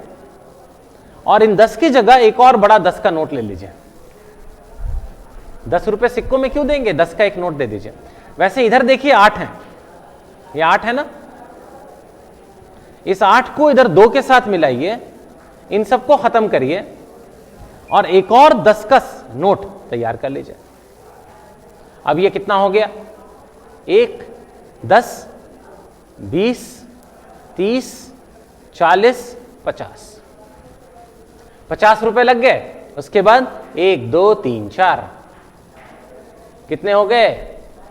और इन 10 की जगह एक और बड़ा 10 का नोट ले लीजिए। 10 रुपए सिक्कों में क्यों देंगे? 10 का एक नोट दे दीजिए। वैसे इधर देखिए 8 है, ये 8 है ना? इस 8 को इधर 2 के साथ मिलाइए, इन सबको खत्म करिए और एक और 10 का नोट तैयार कर लीजिए। अब ये कितना हो गया? 1 10 20 30 40 50। 50 रुपए लग गए। उसके बाद 1 2 3 4 कितने हो गए?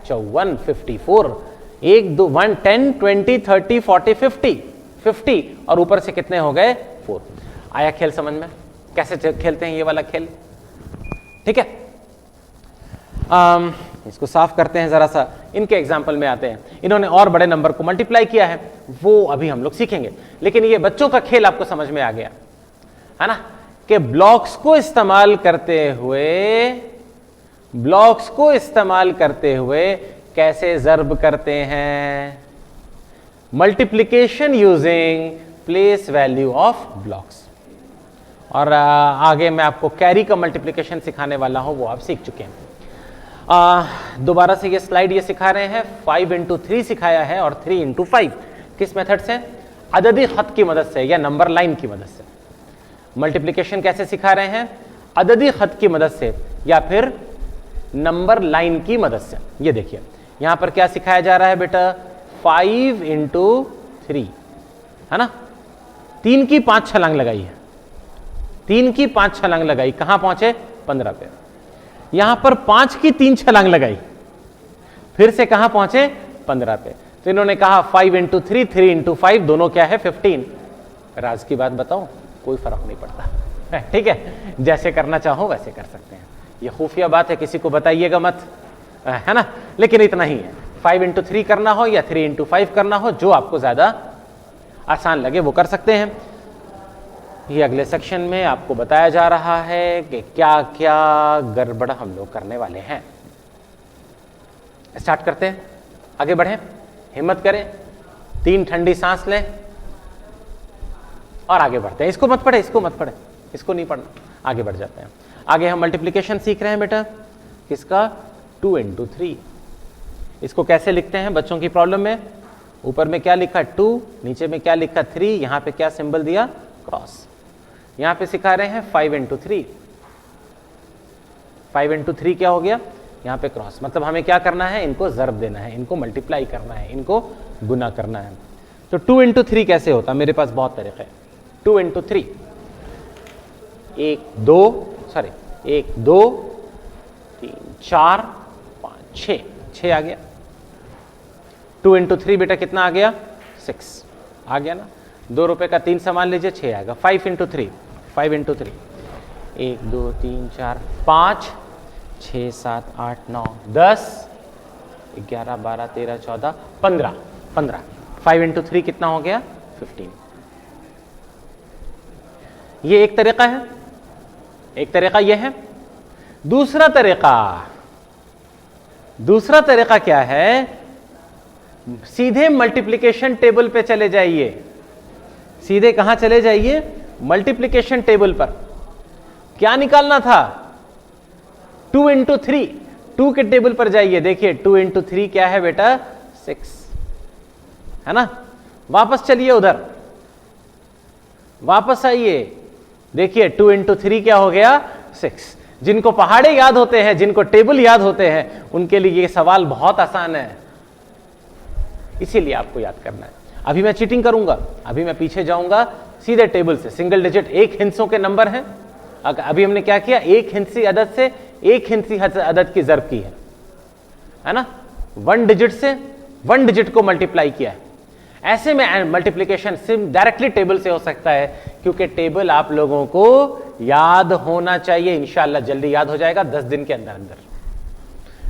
54 54। 1 2 1 10 20 30 40 50 50 और ऊपर से कितने हो गए? 4। आया खेल समझ में? कैसे खेलते हैं ये वाला खेल? ठीक है, इसको साफ करते हैं जरा सा। इनके एग्जाम्पल में आते हैं। इन्होंने और बड़े नंबर को मल्टीप्लाई किया है, वो अभी हम लोग सीखेंगे, लेकिन ये बच्चों का खेल आपको समझ में आ गया, है ना? कि ब्लॉक्स को इस्तेमाल करते हुए कैसे ज़र्ब करते हैं। Multiplication using place value of blocks. और आगे मैं आपको कैरी का मल्टीप्लिकेशन सिखाने वाला हूं, वो आप सीख चुके हैं। दोबारा से ये स्लाइड ये सिखा रहे हैं। 5 इंटू 3 सिखाया है और 3 इंटू 5 किस मेथड से? अददी खत की मदद से या नंबर लाइन की मदद से। मल्टीप्लिकेशन कैसे सिखा रहे हैं? अददी खत की मदद से या फिर नंबर लाइन की मदद से। ये देखिए यहां पर क्या सिखाया जा रहा है बेटा? 5 इंटू 3, है ना? 3 की 5 छलांग लगाई है, 3 की 5 छलांग लगाई, कहां पहुंचे? 15 पे। यहां पर 5 की 3 छलांग लगाई, फिर से कहां पहुंचे? 15 पे। तो इन्होंने कहा 5 इंटू 3 3 इंटू 5 दोनों क्या है? 15। राज की बात बताऊं, कोई फर्क नहीं पड़ता, ठीक है? जैसे करना चाहो वैसे कर सकते हैं। ये खुफिया बात है, किसी को बताइएगा मत, है ना? लेकिन इतना ही है, 5 इंटू 3 करना हो या 3 इंटू 5 करना हो, जो आपको ज्यादा आसान लगे वो कर सकते हैं। ये अगले सेक्शन में आपको बताया जा रहा है कि क्या क्या गड़बड़ हम लोग करने वाले हैं। स्टार्ट करते हैं, आगे बढ़ें, हिम्मत करें, 3 ठंडी सांस लें और आगे बढ़ते हैं। इसको मत पढ़े, इसको मत पढ़े, इसको नहीं पढ़ना, आगे बढ़ जाते हैं। आगे हम मल्टीप्लिकेशन सीख रहे हैं बेटा, किसका? 2 इंटू 3। इसको कैसे लिखते हैं बच्चों की प्रॉब्लम में? ऊपर में क्या लिखा 2, नीचे में क्या लिखा 3, यहां पे क्या सिंबल दिया क्रॉस। यहां पे सिखा रहे हैं 5 इंटू 3, 5 इंटू 3 क्या हो गया यहां पे क्रॉस, मतलब हमें क्या करना है, इनको ज़र्ब देना है, इनको मल्टीप्लाई करना है, इनको गुना करना है। तो 2 इंटू 3 कैसे होता, मेरे पास बहुत तरीका है। 2 इंटू 3, 1 2 3 4 5 6 आ गया। 2 इंटू 3 बेटा कितना आ गया 6 आ गया ना। 2 रुपए का 3 सामान लीजिए 6 आएगा। 5 इंटू 3, 5 इंटू 3, 1 2 3 4 5 6 7 8 9 10 11 12 13 14 15। 5 इंटू 3 कितना हो गया 15। ये एक तरीका है, एक तरीका यह है। दूसरा तरीका क्या है, सीधे मल्टीप्लिकेशन टेबल पे चले जाइए। सीधे कहां चले जाइए, मल्टीप्लिकेशन टेबल पर। क्या निकालना था 2 इंटू 3, 2 के टेबल पर जाइए। देखिए 2 इंटू 3 क्या है बेटा 6 है ना। वापस चलिए उधर, वापस आइए, देखिए 2 इंटू 3 क्या हो गया 6। जिनको पहाड़े याद होते हैं, जिनको टेबल याद होते हैं, उनके लिए ये सवाल बहुत आसान है, इसीलिए आपको याद करना है। अभी मैं चीटिंग करूंगा, अभी मैं पीछे जाऊंगा सीधे टेबल से। सिंगल डिजिट 1 हिंसों के नंबर हैं। अभी हमने क्या किया, 1 हिंसी अदद से 1 हिंसी अदद की ज़र्ब की है ना। 1 डिजिट से 1 डिजिट को मल्टीप्लाई किया है। ऐसे में मल्टीप्लिकेशन सिर्फ डायरेक्टली टेबल से हो सकता है, क्योंकि टेबल आप लोगों को याद होना चाहिए। इंशाअल्लाह जल्दी याद हो जाएगा, 10 दिन के अंदर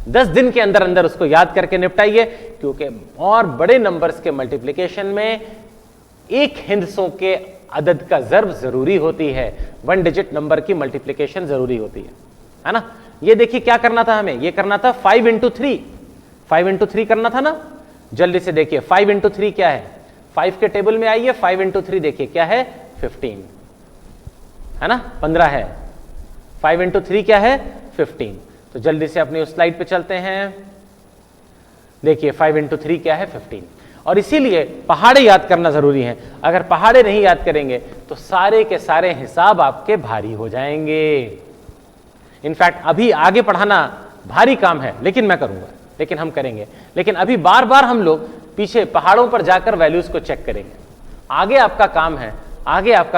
10 दिन के अंदर उसको याद करके निपटाइए, क्योंकि और बड़े नंबर्स के मल्टीप्लिकेशन में 1 हिंसों के अदद का ज़र्ब जरूरी होती है। 1 डिजिट नंबर की मल्टीप्लिकेशन जरूरी होती है ना। ये देखिए क्या करना था हमें, ये करना था 5 इंटू 3, 5 इंटू 3 करना था ना। जल्दी से देखिए 5 इंटू 3 क्या है, 5 के टेबल में आइए। 5 इंटू 3 देखिए क्या है 15 है ना, 15 है। 5 इंटू 3 क्या है 15। तो जल्दी से अपनी उस स्लाइड पे चलते हैं। देखिए 5 इंटू 3 क्या है 15। और इसीलिए पहाड़े याद करना जरूरी है। अगर पहाड़े नहीं याद करेंगे तो सारे के सारे हिसाब आपके भारी हो जाएंगे। इनफैक्ट अभी आगे पढ़ाना भारी काम है, लेकिन मैं करूंगा, लेकिन हम करेंगे। लेकिन अभी बार बार हम लोग पीछे पहाड़ों पर जाकर वैल्यूज को चेक करेंगे। आगे आपका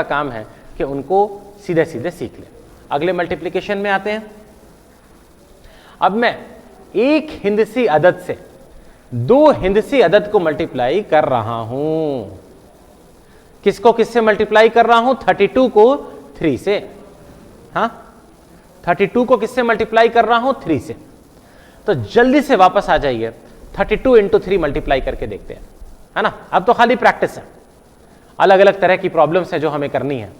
काम है कि उनको सीधे सीधे सीख लें। अगले मल्टीप्लिकेशन में आते हैं। अब मैं 1 हिंदसी अदद से 2 हिंदसी अदद को मल्टीप्लाई कर रहा हूं। किसको किससे मल्टीप्लाई कर रहा हूं, 32 को 3 से। हाँ 32 को किससे मल्टीप्लाई कर रहा हूं 3 से। तो जल्दी से वापस आ जाइए, 32 इंटू 3 मल्टीप्लाई करके देखते हैं, है ना। अब तो खाली प्रैक्टिस है, अलग अलग तरह की प्रॉब्लम्स है जो हमें करनी है।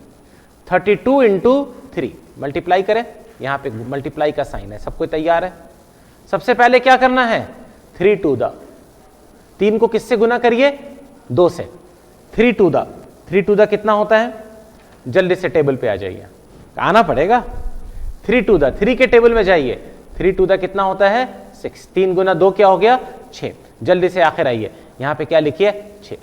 32 इंटू 3 मल्टीप्लाई करें, यहां पे मल्टीप्लाई का साइन है, सब कोई तैयार है। सबसे पहले क्या करना है, 3 टू द, 3 को किससे गुना करिए 2 से। 3 टू द कितना होता है, जल्दी से टेबल पे आ जाइए, आना पड़ेगा। 3 टू द, 3 के टेबल में जाइए। 3 टू द कितना होता है 6। 3 गुना 2 क्या हो गया 6। जल्दी से आखिर आइए, यहां पे क्या लिखिए 6।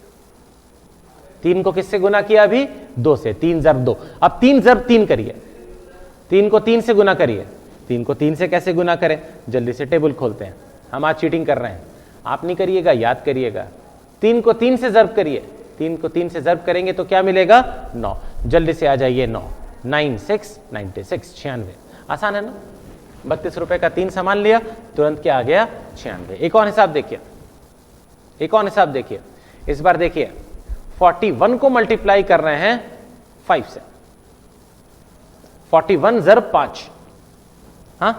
3 को किससे गुना किया अभी 2 से, 3 ज़र्ब 2। अब 3 ज़र्ब 3 करिए, 3 को 3 से गुना करिए। 3 को 3 से कैसे गुना करें, जल्दी से टेबल खोलते हैं। हम आज चीटिंग कर रहे हैं, आप नहीं करिएगा, याद करिएगा। 3 को 3 से ज़र्ब करिए, 3 को 3 से ज़र्ब करेंगे तो क्या मिलेगा 9। जल्दी से आ जाइए 9, 9 6 96, 96। आसान है ना। 32 रुपए का 3 सामान लिया, तुरंत क्या आ गया 96। एक और हिसाब देखिए, इस बार देखिए 41 को मल्टीप्लाई कर रहे हैं 5 से। 41 ज़र्ब 5, हाँ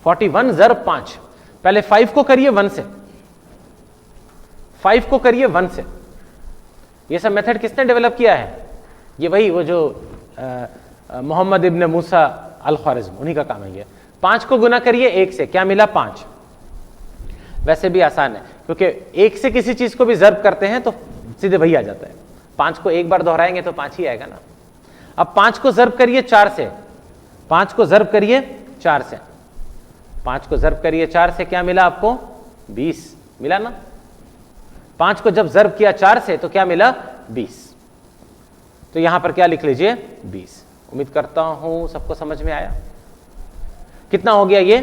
41 ज़र्ब 5। पहले 5 को करिए 1 से, 5 को करिए 1 से। ये सब मेथड किसने डेवलप किया है, ये वही वो जो मोहम्मद इब्न मूसा अल ख्वारिज़्म, उन्हीं का काम है ये। 5 को गुना करिए 1 से, क्या मिला 5। वैसे भी आसान है, क्योंकि 1 से किसी चीज को भी ज़र्ब करते हैं तो सीधे वही आ जाता है। 5 को एक बार दोहराएंगे तो 5 ही आएगा ना। अब 5 को ज़र्ब करिए 4 से, 5 को ज़र्ब करिए 4 से, 5 को ज़र्ब करिए 4 से, क्या मिला आपको 20 मिला ना। 5 को जब जर्ब किया 4 से तो क्या मिला 20। तो यहां पर क्या लिख लीजिए 20। उम्मीद करता हूं सबको समझ में आया। कितना हो गया ये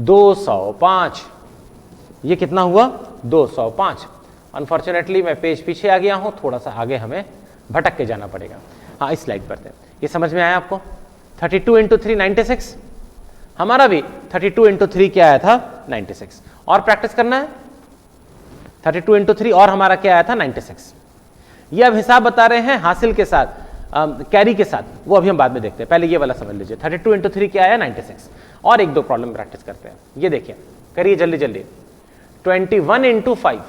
205। ये कितना हुआ 205। अनफॉर्चुनेटली मैं पेज पीछे आ गया हूं, थोड़ा सा आगे हमें भटक के जाना पड़ेगा। हाँ इस स्लाइड पर थे। ये समझ में आया आपको? 32 इंटू 3 96। हमारा भी 32 इंटू 3 क्या आया था 96। और प्रैक्टिस करना है। 32 इंटू 3 और हमारा क्या आया था 96। ये अब हिसाब बता रहे हैं हासिल के साथ, कैरी के साथ, वो अभी हम बाद में देखते हैं। पहले ये वाला समझ लीजिए। 32 इंटू 3 क्या आया 96। और एक दो प्रॉब्लम प्रैक्टिस करते हैं। ये देखिए, करिए जल्दी जल्दी। 21 इंटू 5।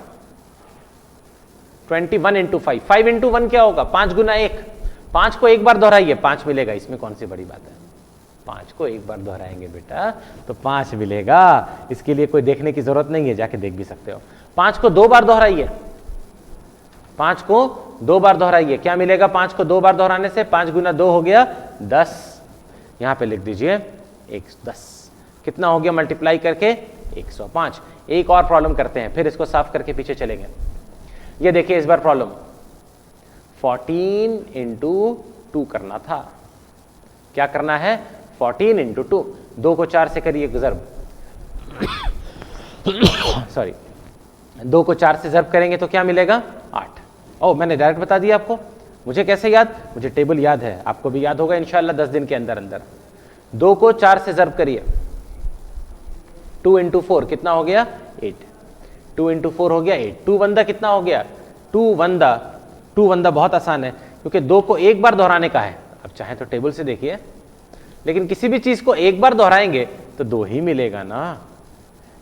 21 इंटू 5। 5 इंटू 1 क्या होगा 5 गुना 1। 5 को एक बार दोहराइए 5 मिलेगा। इसमें कौन सी बड़ी बात है? 5 को एक बार दोहराएंगे बेटा तो 5 मिलेगा। इसके लिए कोई देखने की जरूरत नहीं है, जाके देख भी सकते हो। 5 को 2 बार दोहराइए। 5 को 2 बार दोहराइए, क्या मिलेगा? 5 को 2 बार दोहराने से 5 गुना 2 हो गया 10। यहां पे लिख दीजिए 10। कितना हो गया मल्टीप्लाई करके 105। एक और प्रॉब्लम करते हैं, फिर इसको साफ करके पीछे चलेंगे। ये देखिए इस बार प्रॉब्लम 14 इंटू 2 करना था। क्या करना है 14 इंटू 2। 2 को 4 से करिए जर्ब। सॉरी, 2 को 4 से जर्ब करेंगे तो क्या मिलेगा 8। ओ मैंने डायरेक्ट बता दिया आपको। मुझे कैसे याद? मुझे टेबल याद है, आपको भी याद होगा इंशाल्लाह 10 दिन के अंदर अंदर। 2 को 4 से जर्ब करिए। 2 इंटू 4 कितना हो गया 8। 2 इंटू 4 हो गया 8। 2 वंदा कितना हो गया 2 वंदा बहुत आसान है क्योंकि 2 को एक बार दोहराने का है। अब चाहे तो टेबल से देखिए, लेकिन किसी भी चीज को एक बार दोहराएंगे तो 2 ही मिलेगा ना।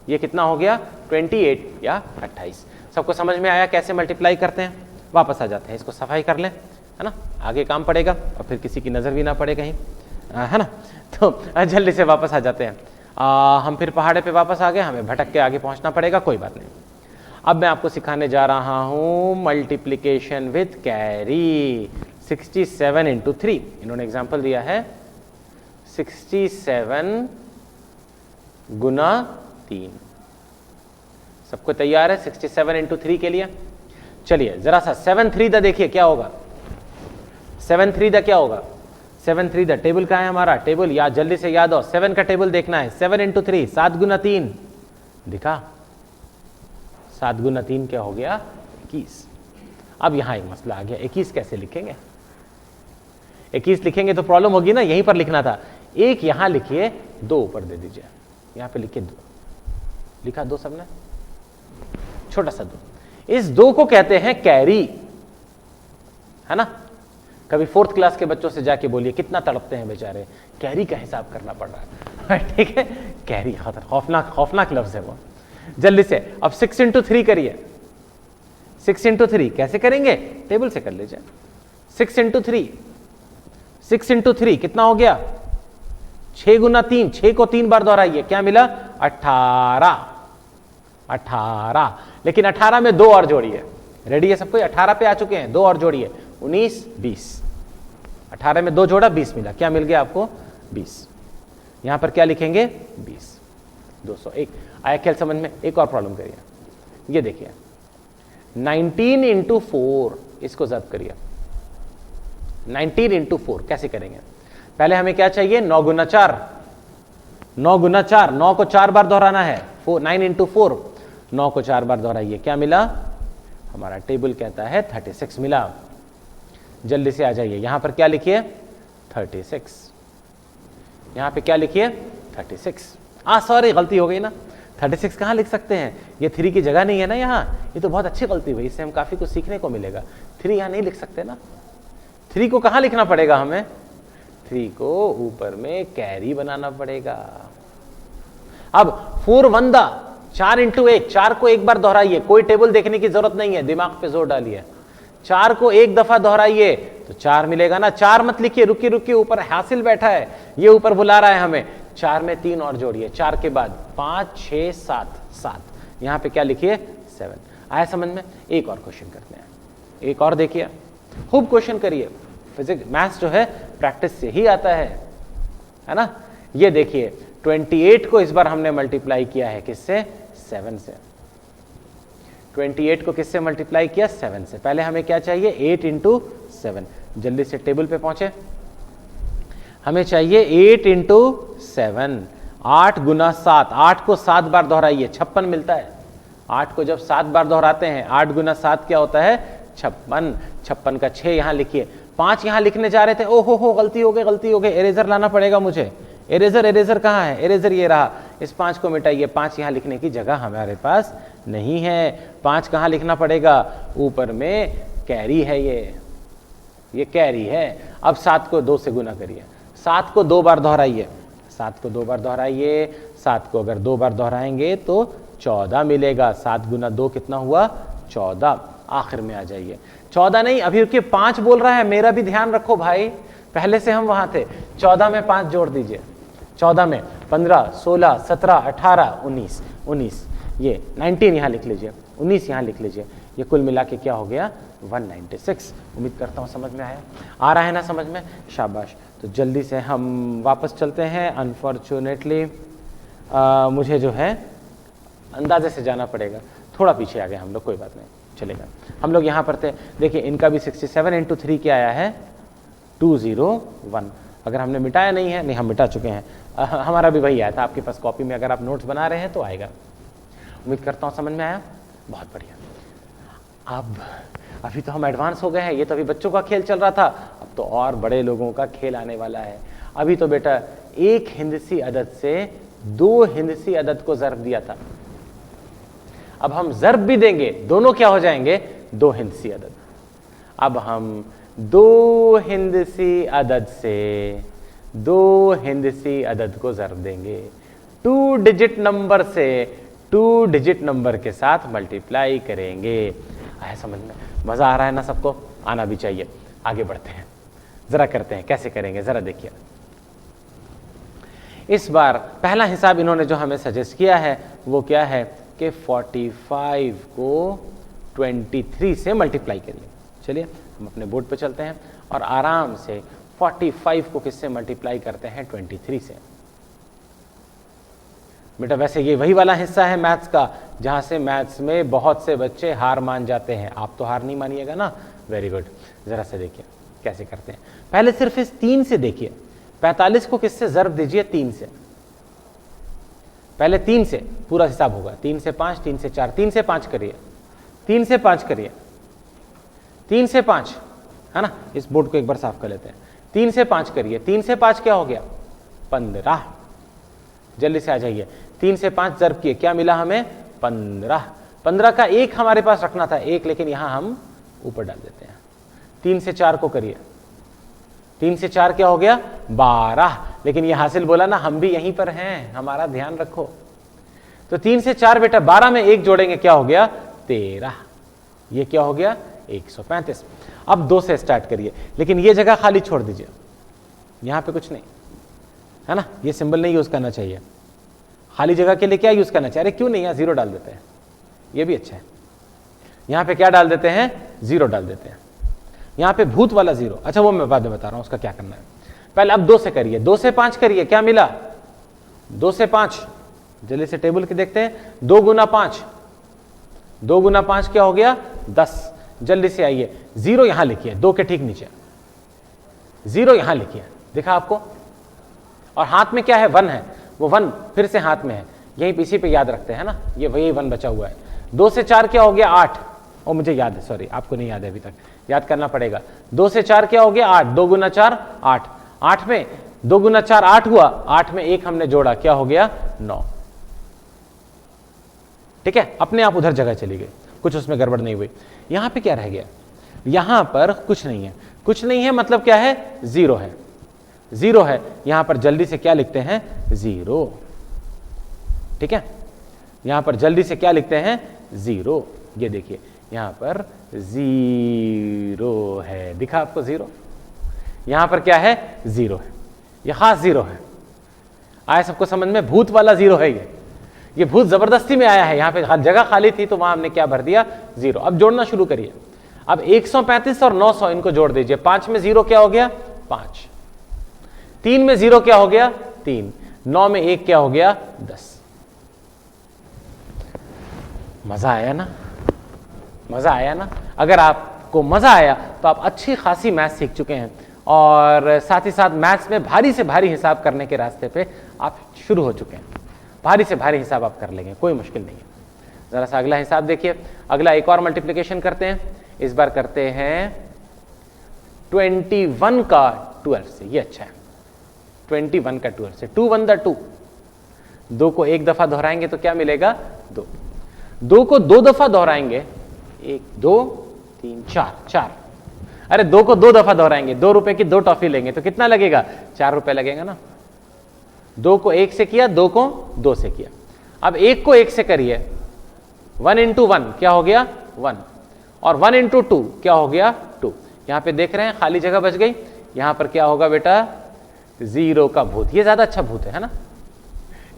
ये कितना हो गया 28 या 28। सबको समझ में आया कैसे मल्टीप्लाई करते हैं? वापस आ जाते हैं, इसको सफाई कर लें, है ना, आगे काम पड़ेगा और फिर किसी की नजर भी ना पड़े कहीं, है ना। तो जल्दी से वापस आ जाते हैं। हम फिर पहाड़े पे वापस आ गए, हमें भटक के आगे पहुंचना पड़ेगा, कोई बात नहीं। अब मैं आपको सिखाने जा रहा हूं मल्टीप्लीकेशन विथ कैरी। 67 इंटू 3 इन्होंने एग्जाम्पल दिया है 67 गुना 3। सबको तैयार है 67 इंटू 3 के लिए? चलिए जरा सा 7 3 द देखिए क्या होगा। 7 3 द क्या होगा? 7 3 द टेबल का है हमारा। टेबल याद, जल्दी से याद हो। 7 का टेबल देखना है। 7 इंटू 3 7 गुना 3 दिखा। 7 गुना 3 क्या हो गया 21। अब यहां एक मसला आ गया, 21 कैसे लिखेंगे? 21 लिखेंगे तो प्रॉब्लम होगी ना, यहीं पर लिखना था। एक यहां लिखिए, 2 ऊपर दे दीजिए। यहां पे लिखिए 2, लिखा 2 सबने, छोटा सा 2। इस 2 को कहते हैं कैरी, है ना। कभी 4th क्लास के बच्चों से जाके बोलिए, कितना तड़पते हैं बेचारे, कैरी का हिसाब करना पड़ रहा है। ठीक है, कैरी खौफनाक लफ्ज है वो। जल्दी से अब 6 इंटू 3 करिए। 6 इंटू 3 कैसे करेंगे? टेबल से कर लीजिए। 6 इंटू 3, 6 इंटू 3 कितना हो गया 6 गुना 3। 6 को 3 बार दोहराइए, क्या मिला 18। 18, लेकिन 18 में 2 और जोड़िए। रेडी है सबको? 18 पे आ चुके हैं, 2 और जोड़िए 19 20। 18 में 2 जोड़ा 20 मिला, क्या मिल गया आपको 20। यहां पर क्या लिखेंगे 20। 201। आया ख्याल समझ में? एक और प्रॉब्लम करिए। ये देखिए 19 इंटू 4, इसको जब्त करिए। 19 इंटू 4 कैसे करेंगे? पहले हमें क्या चाहिए 9 गुना 4। 9 गुना 4, 9 को 4 बार दोहराना है। 9 इंटू 4, 9 को 4 बार दोहराइए, क्या मिला? हमारा टेबल कहता है 36 मिला। जल्दी से आ जाइए, यहां पर क्या लिखिए 36। यहां पे क्या लिखिए 36। सॉरी गलती हो गई ना, 36 कहां लिख सकते हैं? ये 3 की जगह नहीं है ना यहां। ये तो बहुत अच्छी गलती हुई, इससे हम काफी कुछ सीखने को मिलेगा। 3 यहां नहीं लिख सकते ना। 3 को कहां लिखना पड़ेगा हमें? 3 को ऊपर में कैरी बनाना पड़ेगा। अब 4 वंदा 4 इंटू 1, 4 को एक बार दोहराइए, कोई टेबल देखने की जरूरत नहीं है, दिमाग पे जोर डालिए। 4 को एक दफा दोहराइए तो 4 मिलेगा ना। 4 मत लिखिए, रुकिए रुकिए, ऊपर हासिल बैठा है, ये ऊपर बुला रहा है हमें। 4 में 3 और जोड़िए, 4 के बाद 5 6 7 7। यहां पे क्या लिखिए 7। आया समझ में? एक और क्वेश्चन करते हैं, एक और देखिए, खूब क्वेश्चन करिए। फिजिक्स मैथ्स जो है प्रैक्टिस से ही आता है ना। ये देखिए 28 को इस बार हमने मल्टीप्लाई किया है किससे? 7 से। 28 को किससे मल्टीप्लाई किया? 7 से। पहले हमें क्या चाहिए? 8 इंटू 7। जल्दी से टेबल पे पहुंचे। हमें चाहिए 8 इंटू 7, 8 गुना 7। 8 को 7 बार दोहराइए, 56 मिलता है। 8 को जब 7 बार दोहराते हैं, 8 गुना 7 क्या होता है? 56। 56 का 6 यहां लिखिए। 5 यहां लिखने जा रहे थे, ओहो हो गलती हो गई, इरेजर लाना पड़ेगा मुझे। इरेजर कहाँ है? इरेजर ये रहा। इस 5 को मिटाइए। 5 यहां लिखने की जगह हमारे पास नहीं है। 5 कहां लिखना पड़ेगा? ऊपर में कैरी है, ये कैरी है। अब 7 को 2 से गुना करिए। 7 को 2 बार दोहराइए। 7 को 2 बार दोहराइए। 7 को अगर 2 बार दोहराएंगे तो 14 मिलेगा। 7 गुना 2 कितना हुआ? 14। आखिर में आ जाइए। 14 नहीं, अभी रुकिए, 5 बोल रहा है, मेरा भी ध्यान रखो भाई, पहले से हम वहां थे। 14 में 5 जोड़ दीजिए। 14 में 15, 16, 17, 18, 19, ये 19 यहां लिख लीजिए, 19 यहां लिख लीजिए। ये कुल मिला के क्या हो गया? 196। उम्मीद करता हूं समझ में आया। आ रहा है ना समझ में? शाबाश। तो जल्दी से हम वापस चलते हैं। अनफॉर्चुनेटली मुझे जो है अंदाजे से जाना पड़ेगा। थोड़ा पीछे आ गए हम लोग, कोई बात नहीं, चलेगा। हम लोग यहाँ पर थे। देखिए इनका भी 67 इंटू 3 क्या आया है? 201। अगर हमने मिटाया नहीं है, नहीं हम मिटा चुके हैं, हमारा भी वही आया था। आपके पास कॉपी में अगर आप नोट्स बना रहे हैं तो आएगा। उम्मीद करता हूँ समझ में आया। बहुत बढ़िया। अब अभी तो हम एडवांस हो गए हैं, ये तो अभी बच्चों का खेल चल रहा था, अब तो और बड़े लोगों का खेल आने वाला है। अभी तो बेटा एक हिंदसी अदद से 2 हिंदसी अदद को ज़र्ब दिया था, अब हम ज़र्ब भी देंगे, दोनों क्या हो जाएंगे? 2 हिंदसी अदद। अब हम 2 हिंदसी अदद से 2 हिंदसी अदद को ज़र्ब देंगे। 2 डिजिट नंबर से 2 डिजिट नंबर के साथ मल्टीप्लाई करेंगे। आया समझ में? मज़ा आ रहा है ना सबको? आना भी चाहिए। आगे बढ़ते हैं, ज़रा करते हैं कैसे करेंगे, ज़रा देखिए। इस बार पहला हिसाब इन्होंने जो हमें सजेस्ट किया है वो क्या है कि 45 को 23 से मल्टीप्लाई करिए। चलिए हम अपने बोर्ड पे चलते हैं और आराम से 45 को किससे मल्टीप्लाई करते हैं? 23 से। बेटा वैसे ये वही वाला हिस्सा है मैथ्स का जहां से मैथ्स में बहुत से बच्चे हार मान जाते हैं। आप तो हार नहीं मानिएगा ना? Very good. जरा से देखिए कैसे करते हैं। पहले सिर्फ इस 3 से देखिए। 45 को किससे ज़र्ब दीजिए? 3 से। पहले 3 से पूरा हिसाब होगा। 3 से 5, 3 से 4, 3 से 5 करिए, 3 से 5 करिए, 3 से 5, है ना? इस बोर्ड को एक बार साफ कर लेते हैं। 3 से 5 करिए। 3 से 5 क्या हो गया? 15। जल्दी से आ जाइए। 3 से 5 ज़र्ब किए, क्या मिला हमें? 15। 15 का 1 हमारे पास रखना था, 1, लेकिन यहां हम ऊपर डाल देते हैं। 3 से 4 को करिए। 3 से 4 क्या हो गया? 12। लेकिन ये हासिल बोला ना, हम भी यहीं पर हैं, हमारा ध्यान रखो। तो 3 से 4 बेटा 12 में 1 जोड़ेंगे, क्या हो गया? 13। ये क्या हो गया? 135। अब 2 से स्टार्ट करिए, लेकिन ये जगह खाली छोड़ दीजिए, यहां पे कुछ नहीं, है ना? ये सिंबल नहीं यूज करना चाहिए। खाली जगह के लिए क्या यूज करना चाहिए? अरे क्यों नहीं, यहां 0 डाल देते हैं, ये भी अच्छा है। यहां पे क्या डाल देते हैं? 0 डाल देते हैं। यहां पे भूत वाला 0, अच्छा वो मैं बाद में बता रहा हूं उसका क्या करना है। पहले अब 2 से करिए। 2 से 5 करिए, क्या मिला? 2 से 5, जल्दी से टेबल के देखते हैं। 2 गुना 5, 2 गुना 5 क्या हो गया? 10। जल्दी से आइए, 0 यहां लिखिए, 2 के ठीक नीचे 0 यहां लिखिए, दिखा आपको? और हाथ में क्या है? 1 है, वो 1 फिर से हाथ में है, यही पीछे पे याद रखते हैं ना, ये वही 1 बचा हुआ है। 2 से 4 क्या हो गया? 8। और मुझे याद है, सॉरी आपको नहीं याद है अभी तक, याद करना पड़ेगा। 2 से 4 क्या हो गया? 8। 2 गुना 4 8। 8 में 2 गुना 4 8 हुआ, 8 में 1 हमने जोड़ा, क्या हो गया? 9। ठीक है, अपने आप उधर जगह चली गई, कुछ उसमें गड़बड़ नहीं हुई। यहां पे क्या रह गया? यहां पर कुछ नहीं है। कुछ नहीं है मतलब क्या है? 0 है, 0 है। यहां पर जल्दी से क्या लिखते हैं? 0। ठीक है, यहां पर जल्दी से क्या लिखते हैं? 0। ये देखिए यहां पर 0 है, दिखा आपको 0? यहां पर क्या है? 0 है, यह खास 0 है। आया सबको समझ में? भूत वाला 0 है ये भूत जबरदस्ती में आया है। यहां पे हर जगह खाली थी तो वहां हमने क्या भर दिया? 0। अब जोड़ना शुरू करिए। अब 135 और 900 इनको जोड़ दीजिए। 5 में 0 क्या हो गया? 5। 3 में 0 क्या हो गया? 3। 9 में 1 क्या हो गया? 10। मजा आया ना? मजा आया ना? अगर आपको मजा आया तो आप अच्छी खासी मैथ्स सीख चुके हैं और साथ ही साथ मैथ्स में भारी से भारी हिसाब करने के रास्ते पे आप शुरू हो चुके हैं। भारी से भारी हिसाब आप कर लेंगे, कोई मुश्किल नहीं है। जरा सा अगला हिसाब देखिए। अगला एक और मल्टीप्लिकेशन करते हैं, इस बार करते हैं 21 का 12 से। ये अच्छा है, 21 का 12 से। 2 1 द 2, 2 को एक दफा दोहराएंगे तो क्या मिलेगा? 2। 2 को 2 दफा दोहराएंगे, 1 2 3 4 4। अरे 2 को 2 दफा दोहराएंगे, 2 रुपए की 2 टॉफी लेंगे तो कितना लगेगा? 4 रुपए लगेगा ना। 2 को 1 से किया, 2 को 2 से किया। अब 1 को 1 से करिए, 1 इंटू 1 क्या हो गया? 1, और 1 इंटू 2 क्या हो गया? 2। यहां पे देख रहे हैं खाली जगह बच गई, यहां पर क्या होगा बेटा? 0 का भूत। ये ज्यादा अच्छा भूत है ना?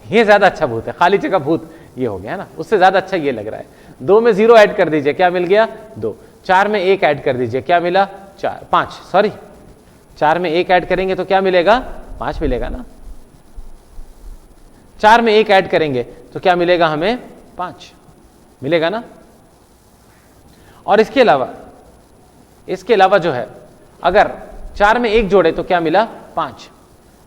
ये ज्यादा अच्छा भूत है, खाली जगह भूत ये हो गया है ना, उससे ज्यादा अच्छा ये लग रहा है। 2 में 0 ऐड कर दीजिए, क्या मिल गया? 2। 4 में 1 ऐड कर दीजिए, क्या मिला? 4 5 सॉरी 4 में 1 ऐड करेंगे तो क्या मिलेगा? 5 मिलेगा ना। 4 में 1 ऐड करेंगे तो क्या मिलेगा हमें? 5 मिलेगा ना। और इसके अलावा जो है, अगर 4 में 1 जोड़े तो क्या मिला? 5,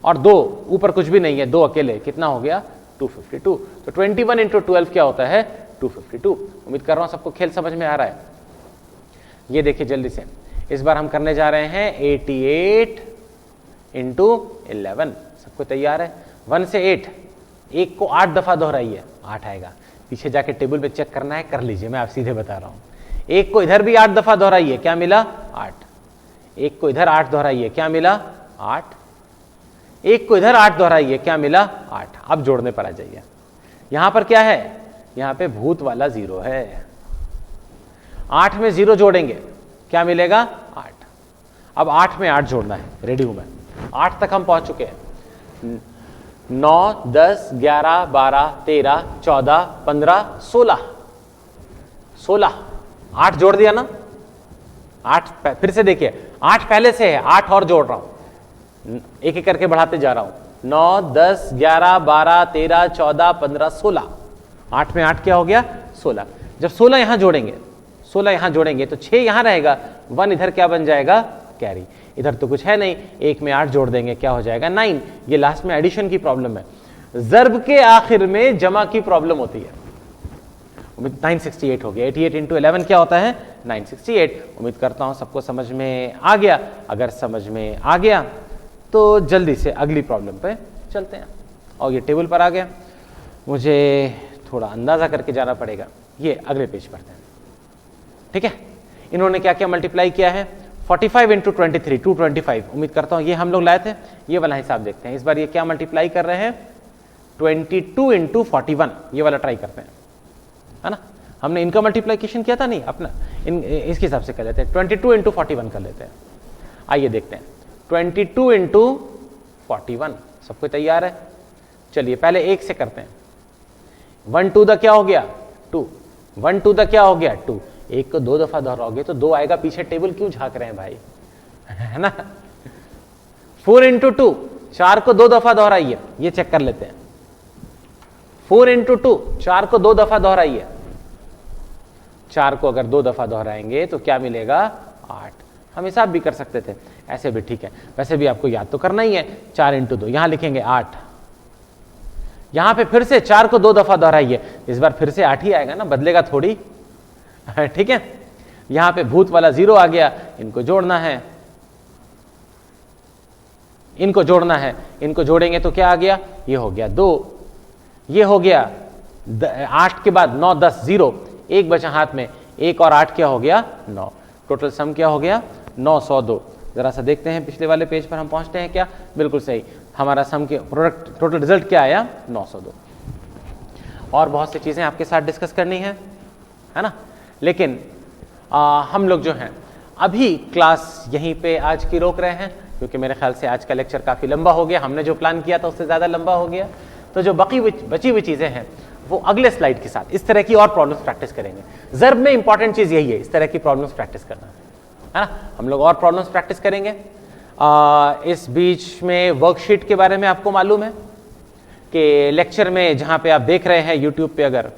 और 2 ऊपर कुछ भी नहीं है, 2 अकेले, कितना हो गया? 252। तो 21 इंटू 12 क्या होता है? 252। उम्मीद कर रहा हूं सबको खेल समझ में आ रहा है। ये देखिए जल्दी से, इस बार हम करने जा रहे हैं 88 इंटू 11। सबको तैयार है? 1 से 8, 1 को 8 दफा दोहराइए, 8 आएगा। पीछे जाके टेबल पे चेक करना है, कर लीजिए, मैं आप सीधे बता रहा हूं। 1 को इधर भी 8 दफा दोहराइए, क्या मिला? 8। 1 को इधर 8 दोहराइए, क्या मिला? 8। 1 को इधर 8 दोहराइए, क्या मिला? 8। अब जोड़ने पर आ जाइए। यहां पर क्या है? यहां पे भूत वाला 0 है। 8 में 0 जोड़ेंगे, क्या मिलेगा? 8। अब 8 में 8 जोड़ना है, रेडी हूं मैं। 8 तक हम पहुंच चुके हैं। 9 10 11 12 13 14 15 16 16। 8 जोड़ दिया ना? 8 फिर से देखिए, 8 पहले से है, 8 और जोड़ रहा हूं, एक एक करके बढ़ाते जा रहा हूं। 9 10 11 12 13 14 15 16। 8 में 8 क्या हो गया? 16। जब 16 यहां जोड़ेंगे, 16 यहां जोड़ेंगे तो 6 यहां रहेगा, 1 इधर क्या बन जाएगा? कैरी। इधर तो कुछ है नहीं, 1 में 8 जोड़ देंगे, क्या हो जाएगा? 9। ये लास्ट में एडिशन की प्रॉब्लम है, ज़र्ब के आखिर में जमा की प्रॉब्लम होती है। 968 हो गया। 88 इंटू 11 क्या होता है? 968। उम्मीद करता हूं सबको समझ में आ गया। अगर समझ में आ गया तो जल्दी से अगली प्रॉब्लम पे चलते हैं। और ये टेबल पर आ गया, मुझे थोड़ा अंदाजा करके जाना पड़ेगा। ये अगले पेज पर हैं, ठीक है। इन्होंने क्या क्या मल्टीप्लाई किया है? 45 इंटू 23 225। उम्मीद करता हूं ये हम लोग लाए थे। ये वाला हिसाब देखते हैं, इस बार ये क्या मल्टीप्लाई कर रहे हैं? 22 इंटू 41। ये वाला ट्राई करते हैं, है ना। हमने इनका मल्टीप्लिकेशन किया था, नहीं अपना, इसके हिसाब से कर लेते हैं। 22 इंटू 41 कर लेते हैं। आइए देखते हैं। 22 इंटू 41। सबको तैयार है? चलिए पहले 1 से करते हैं। 1 2 द क्या हो गया? 2। 1 2 द क्या हो गया? 2। 1 को 2 दफा दोहराओगे तो 2 आएगा। पीछे टेबल क्यों झांक रहे हैं भाई, है ना। 4 इंटू 2, 4 को 2 दफा दोहराइए, ये चेक कर लेते हैं। 4 इंटू 2, 4 को 2 दफा दोहराइए। 4 को अगर 2 दफा दोहराएंगे तो क्या मिलेगा? 8। हम हिसाब भी कर सकते थे, ऐसे भी ठीक है। वैसे भी आपको याद तो करना ही है। 4 इंटू 2, यहां लिखेंगे 8। यहां पे फिर से 4 को 2 दफा दोहराइए, इस बार फिर से 8 ही आएगा ना, बदलेगा थोड़ी, ठीक है। यहां पे भूत वाला 0 आ गया, इनको जोड़ना है, इनको जोड़ना है। इनको जोड़ेंगे तो क्या आ गया? ये हो गया 2, ये हो गया 8 के बाद 9 10 0, 1 बचा हाथ में, 1 और 8 क्या हो गया? 9। टोटल सम क्या हो गया? 902। जरा सा देखते हैं पिछले वाले पेज पर हम पहुंचते हैं क्या? बिल्कुल सही, हमारा सम के प्रोडक्ट टोटल रिजल्ट क्या आया? 902। और बहुत सी चीजें आपके साथ डिस्कस करनी है ना, लेकिन हम लोग जो हैं अभी क्लास यहीं पे आज की रोक रहे हैं, क्योंकि मेरे ख्याल से आज का लेक्चर काफी लंबा हो गया। हमने जो प्लान किया था उससे ज्यादा लंबा हो गया। तो जो बची हुई चीजें हैं वो अगले स्लाइड के साथ इस तरह की और प्रॉब्लम्स प्रैक्टिस करेंगे। ज़र्ब में इंपॉर्टेंट चीज यही है, इस तरह की प्रॉब्लम्स प्रैक्टिस करना, है ना। हम लोग और प्रॉब्लम्स प्रैक्टिस करेंगे। इस बीच में वर्कशीट के बारे में आपको मालूम है कि लेक्चर में जहां पे आप देख रहे हैं यूट्यूब पे, अगर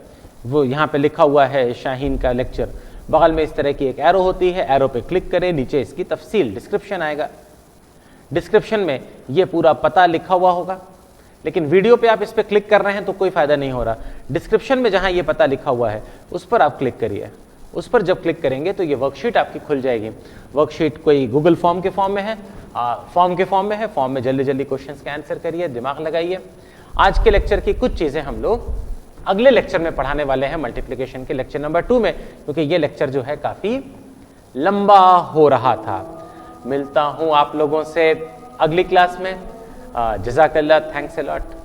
वो यहाँ पे लिखा हुआ है शाहीन का लेक्चर, बगल में इस तरह की एक एरो होती है, एरो पे क्लिक करें, नीचे इसकी तफसील डिस्क्रिप्शन आएगा। डिस्क्रिप्शन में ये पूरा पता लिखा हुआ होगा, लेकिन वीडियो पे आप इस पे क्लिक कर रहे हैं तो कोई फायदा नहीं हो रहा। डिस्क्रिप्शन में जहां ये पता लिखा हुआ है उस पर आप क्लिक करिए। उस पर जब क्लिक करेंगे तो ये वर्कशीट आपकी खुल जाएगी। वर्कशीट कोई गूगल फॉर्म के फॉर्म में है, फॉर्म में जल्दी जल्दी क्वेश्चंस के आंसर करिए, दिमाग लगाइए। आज के लेक्चर की कुछ चीजें हम लोग अगले लेक्चर में पढ़ाने वाले हैं, मल्टीप्लिकेशन के लेक्चर नंबर 2 में, क्योंकि ये लेक्चर जो है काफी लंबा हो रहा था। मिलता हूं आप लोगों से अगली क्लास में। जज़ाकल्लाह, थैंक्स अ लॉट।